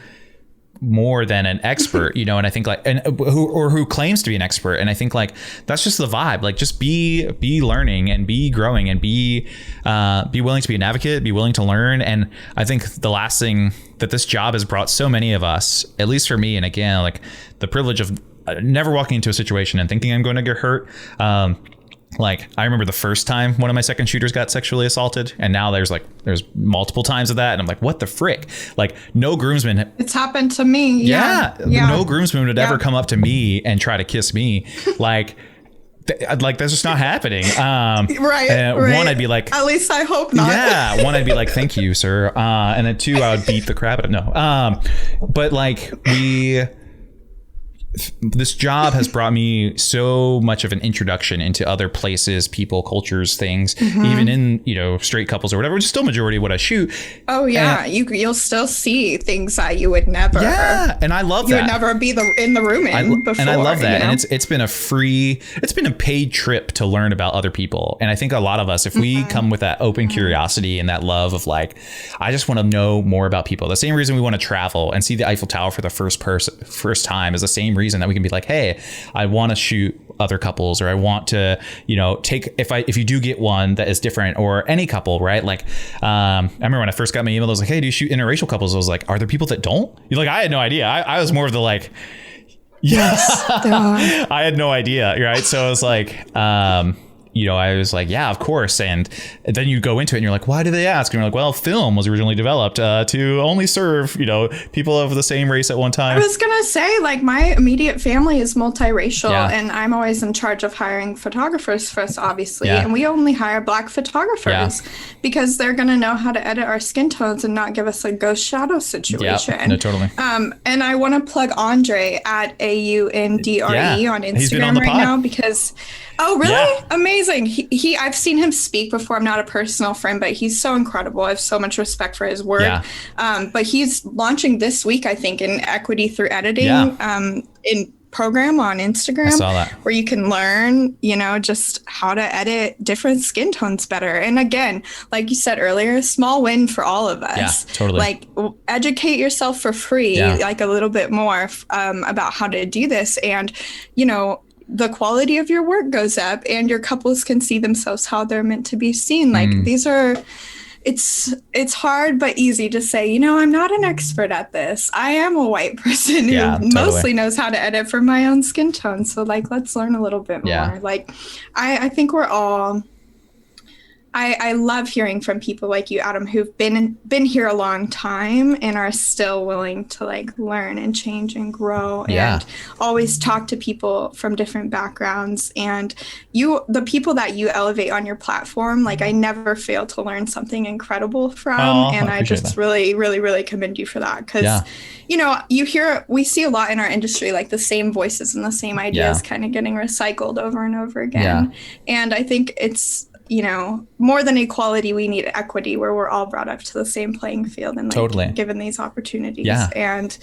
Speaker 1: more than an expert, and I think like, and who claims to be an expert. And I think like, that's just the vibe, like just be learning and be growing and be willing to be an advocate, be willing to learn. And I think the last thing that this job has brought so many of us, at least for me, and again, like the privilege of never walking into a situation and thinking I'm going to get hurt. Like I remember the first time one of my second shooters got sexually assaulted, and now there's multiple times of that, and I'm like, what the frick? Like no groomsman.
Speaker 2: It's happened to me. Yeah.
Speaker 1: No groomsman would ever come up to me and try to kiss me. Like that's just not happening.
Speaker 2: Right.
Speaker 1: One, I'd be like,
Speaker 2: at least I hope not.
Speaker 1: Yeah. One, I'd be like, thank you, sir. And then two, I would beat the crap out of no. But like this job has brought me so much of an introduction into other places, people, cultures, things, even in, straight couples or whatever, which is still majority of what I shoot.
Speaker 2: Oh yeah. And you'll still see things that you would never.
Speaker 1: Yeah. And I love that.
Speaker 2: You would never be in the room before.
Speaker 1: And I love that. And it's been a paid trip to learn about other people. And I think a lot of us, if we come with that open curiosity and that love of like, I just want to know more about people. The same reason we want to travel and see the Eiffel Tower for the first time is the same reason that we can be like, hey, I want to shoot other couples, or I want to, take, if you do get one that is different, or any couple, right? Like, I remember when I first got my email, I was like, hey, do you shoot interracial couples? I was like, are there people that don't? Like, I had no idea. I was more of the like, yes, I had no idea. Right. So I was like, I was like, yeah, of course. And then you go into it and you're like, why do they ask? And you're like, well, film was originally developed to only serve, people of the same race at one time.
Speaker 2: I was going to say, like, my immediate family is multiracial, and I'm always in charge of hiring photographers for us, obviously. Yeah. And we only hire Black photographers because they're going to know how to edit our skin tones and not give us a ghost shadow situation.
Speaker 1: Yeah, no, totally.
Speaker 2: And I want to plug Andre at AUNDRE on Instagram right now because... Oh, really? Yeah. Amazing. He I've seen him speak before. I'm not a personal friend, but he's so incredible. I have so much respect for his work. Yeah. But he's launching this week, I think, an Equity Through Editing in program on Instagram. I saw that. Where you can learn, just how to edit different skin tones better. And again, like you said earlier, small win for all of us.
Speaker 1: Yeah, totally.
Speaker 2: Like educate yourself for free, like a little bit more about how to do this. And, the quality of your work goes up and your couples can see themselves how they're meant to be seen. Like it's hard but easy to say, I'm not an expert at this. I am a white person who mostly knows how to edit for my own skin tone. So like, let's learn a little bit more. Like, I think we're all... I love hearing from people like you, Adam, who've been here a long time and are still willing to like learn and change and grow and always talk to people from different backgrounds. And the people that you elevate on your platform, like I never fail to learn something incredible from. And I just really, really, really commend you for that. Because, we see a lot in our industry, like the same voices and the same ideas kind of getting recycled over and over again. And I think it's, more than equality, we need equity where we're all brought up to the same playing field and given these opportunities. And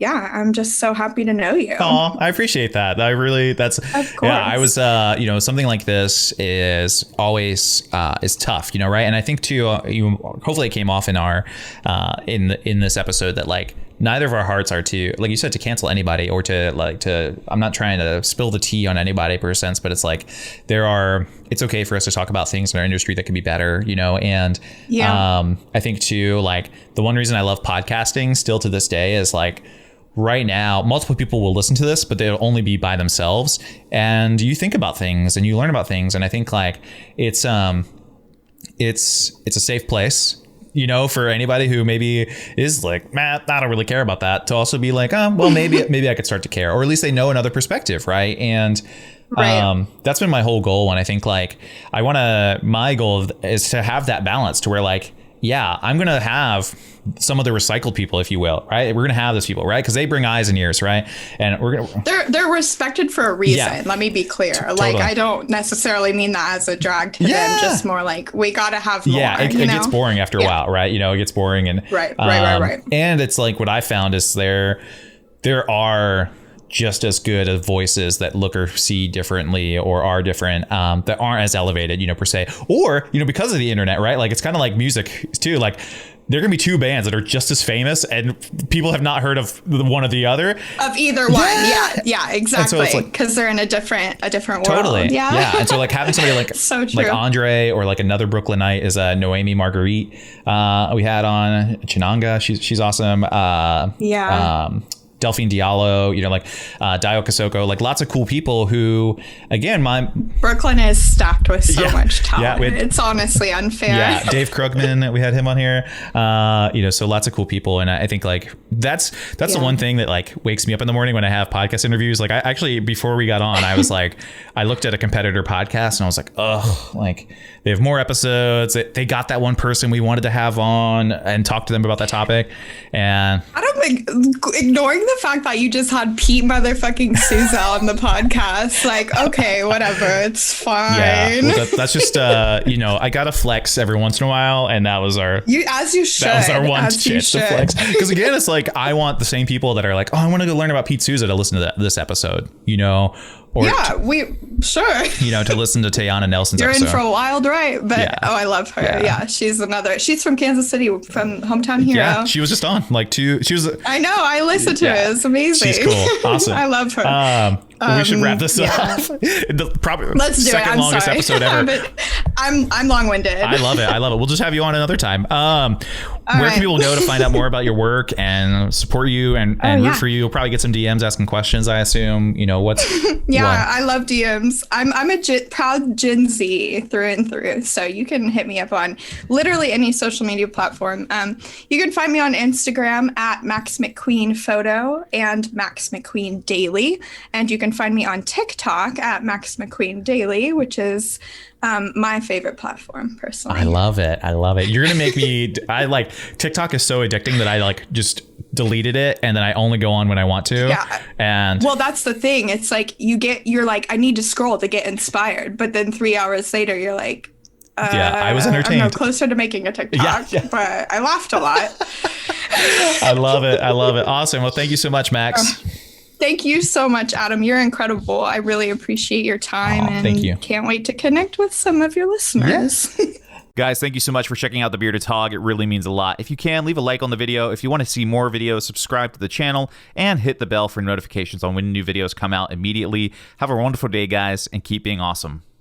Speaker 2: I'm just so happy to know you.
Speaker 1: Oh, I appreciate that. Of course. I was, something like this is always, is tough, right? And I think too, hopefully it came off in our, in this episode that like, neither of our hearts are to, like you said, to cancel anybody or I'm not trying to spill the tea on anybody per sense, but it's like it's okay for us to talk about things in our industry that could be better, and I think too, like the one reason I love podcasting still to this day is like right now, multiple people will listen to this, but they'll only be by themselves. And you think about things and you learn about things. And I think like it's a safe place you know, for anybody who maybe is like, man, I don't really care about that, to also be like, oh, well, maybe I could start to care, or at least they know another perspective, right? And that's been my whole goal. And I think like my goal is to have that balance to where like, yeah, I'm going to have some of the recycled people, if you will, right? We're going to have those people, right? Because they bring eyes and ears, right? And we're going to...
Speaker 2: They're respected for a reason. Yeah. Let me be clear. Like, I don't necessarily mean that as a drag to them, just more like, we got to have more.
Speaker 1: Yeah, it gets boring after a while, right? You know, it gets boring. And right. And it's like, what I found is there are just as good as voices that look or see differently or are different, that aren't as elevated, you know, per se, or, you know, because of the internet, right? Like, it's kind of like music too. Like, there are gonna be two bands that are just as famous and people have not heard of one or the other. Of either one.
Speaker 2: Yeah, exactly. Because they're in a different world.
Speaker 1: Totally. Yeah. And so like having somebody like
Speaker 2: so true.
Speaker 1: Like Andre, or like another Brooklynite is Noemi Marguerite. We had on Chinanga. She's awesome. Delphine Diallo, you know, like Dio Kasoko, like lots of cool people who, again,
Speaker 2: Brooklyn is stacked with so much talent. It's honestly unfair.
Speaker 1: Yeah, Dave Krugman, we had him on here. You know, so lots of cool people, and I think like that's the one thing that like wakes me up in the morning when I have podcast interviews. Like, I actually, before we got on, I was like, I looked at a competitor podcast and I was like, oh, like they have more episodes. They got that one person we wanted to have on and talk to them about that topic. And
Speaker 2: I don't think ignoring the fact that you just had Pete motherfucking Souza on the podcast, like, okay, whatever, it's fine.
Speaker 1: Yeah, well, that's just you know, I gotta flex every once in a while, and that was our
Speaker 2: as you should.
Speaker 1: That was our one chance to flex. Because again, it's like I want the same people that are like, oh, I want to go learn about Pete Souza to listen to this episode, you know. Or you know, to listen to Tayana Nelson's
Speaker 2: You're
Speaker 1: episode.
Speaker 2: in for a wild ride, but I love her. Yeah. She's from Kansas City, from Hometown Hero. Yeah,
Speaker 1: she was just on
Speaker 2: I know, I listened to it. It's amazing.
Speaker 1: She's cool. Awesome.
Speaker 2: I love her.
Speaker 1: We should wrap this up. Probably
Speaker 2: Let's do
Speaker 1: second
Speaker 2: it.
Speaker 1: longest episode ever.
Speaker 2: I'm long-winded.
Speaker 1: I love it. We'll just have you on another time. Where can people go to find out more about your work and support you and root for you? You'll probably get some DMs asking questions, I assume. You know, what's...
Speaker 2: I love DMs. I'm a proud Gen Z through and through. So you can hit me up on literally any social media platform. You can find me on Instagram at Max McQueen Photo and Max McQueen Daily. And you can find me on TikTok at Max McQueen Daily, which is my favorite platform, personally.
Speaker 1: I love it. You're gonna make me... TikTok is so addicting that I like just deleted it, and then I only go on when I want to.
Speaker 2: Yeah.
Speaker 1: And
Speaker 2: well, that's the thing. It's like you're like, I need to scroll to get inspired, but then 3 hours later you're like,
Speaker 1: I was entertained.
Speaker 2: I'm closer to making a TikTok, but I laughed a lot.
Speaker 1: I love it. Awesome. Well, thank you so much, Max.
Speaker 2: Thank you so much, Adam. You're incredible. I really appreciate your time, and
Speaker 1: thank you.
Speaker 2: Can't wait to connect with some of your listeners.
Speaker 1: Yes. Guys, thank you so much for checking out The Bearded Hog. It really means a lot. If you can, leave a like on the video. If you want to see more videos, subscribe to the channel and hit the bell for notifications on when new videos come out immediately. Have a wonderful day, guys, and keep being awesome.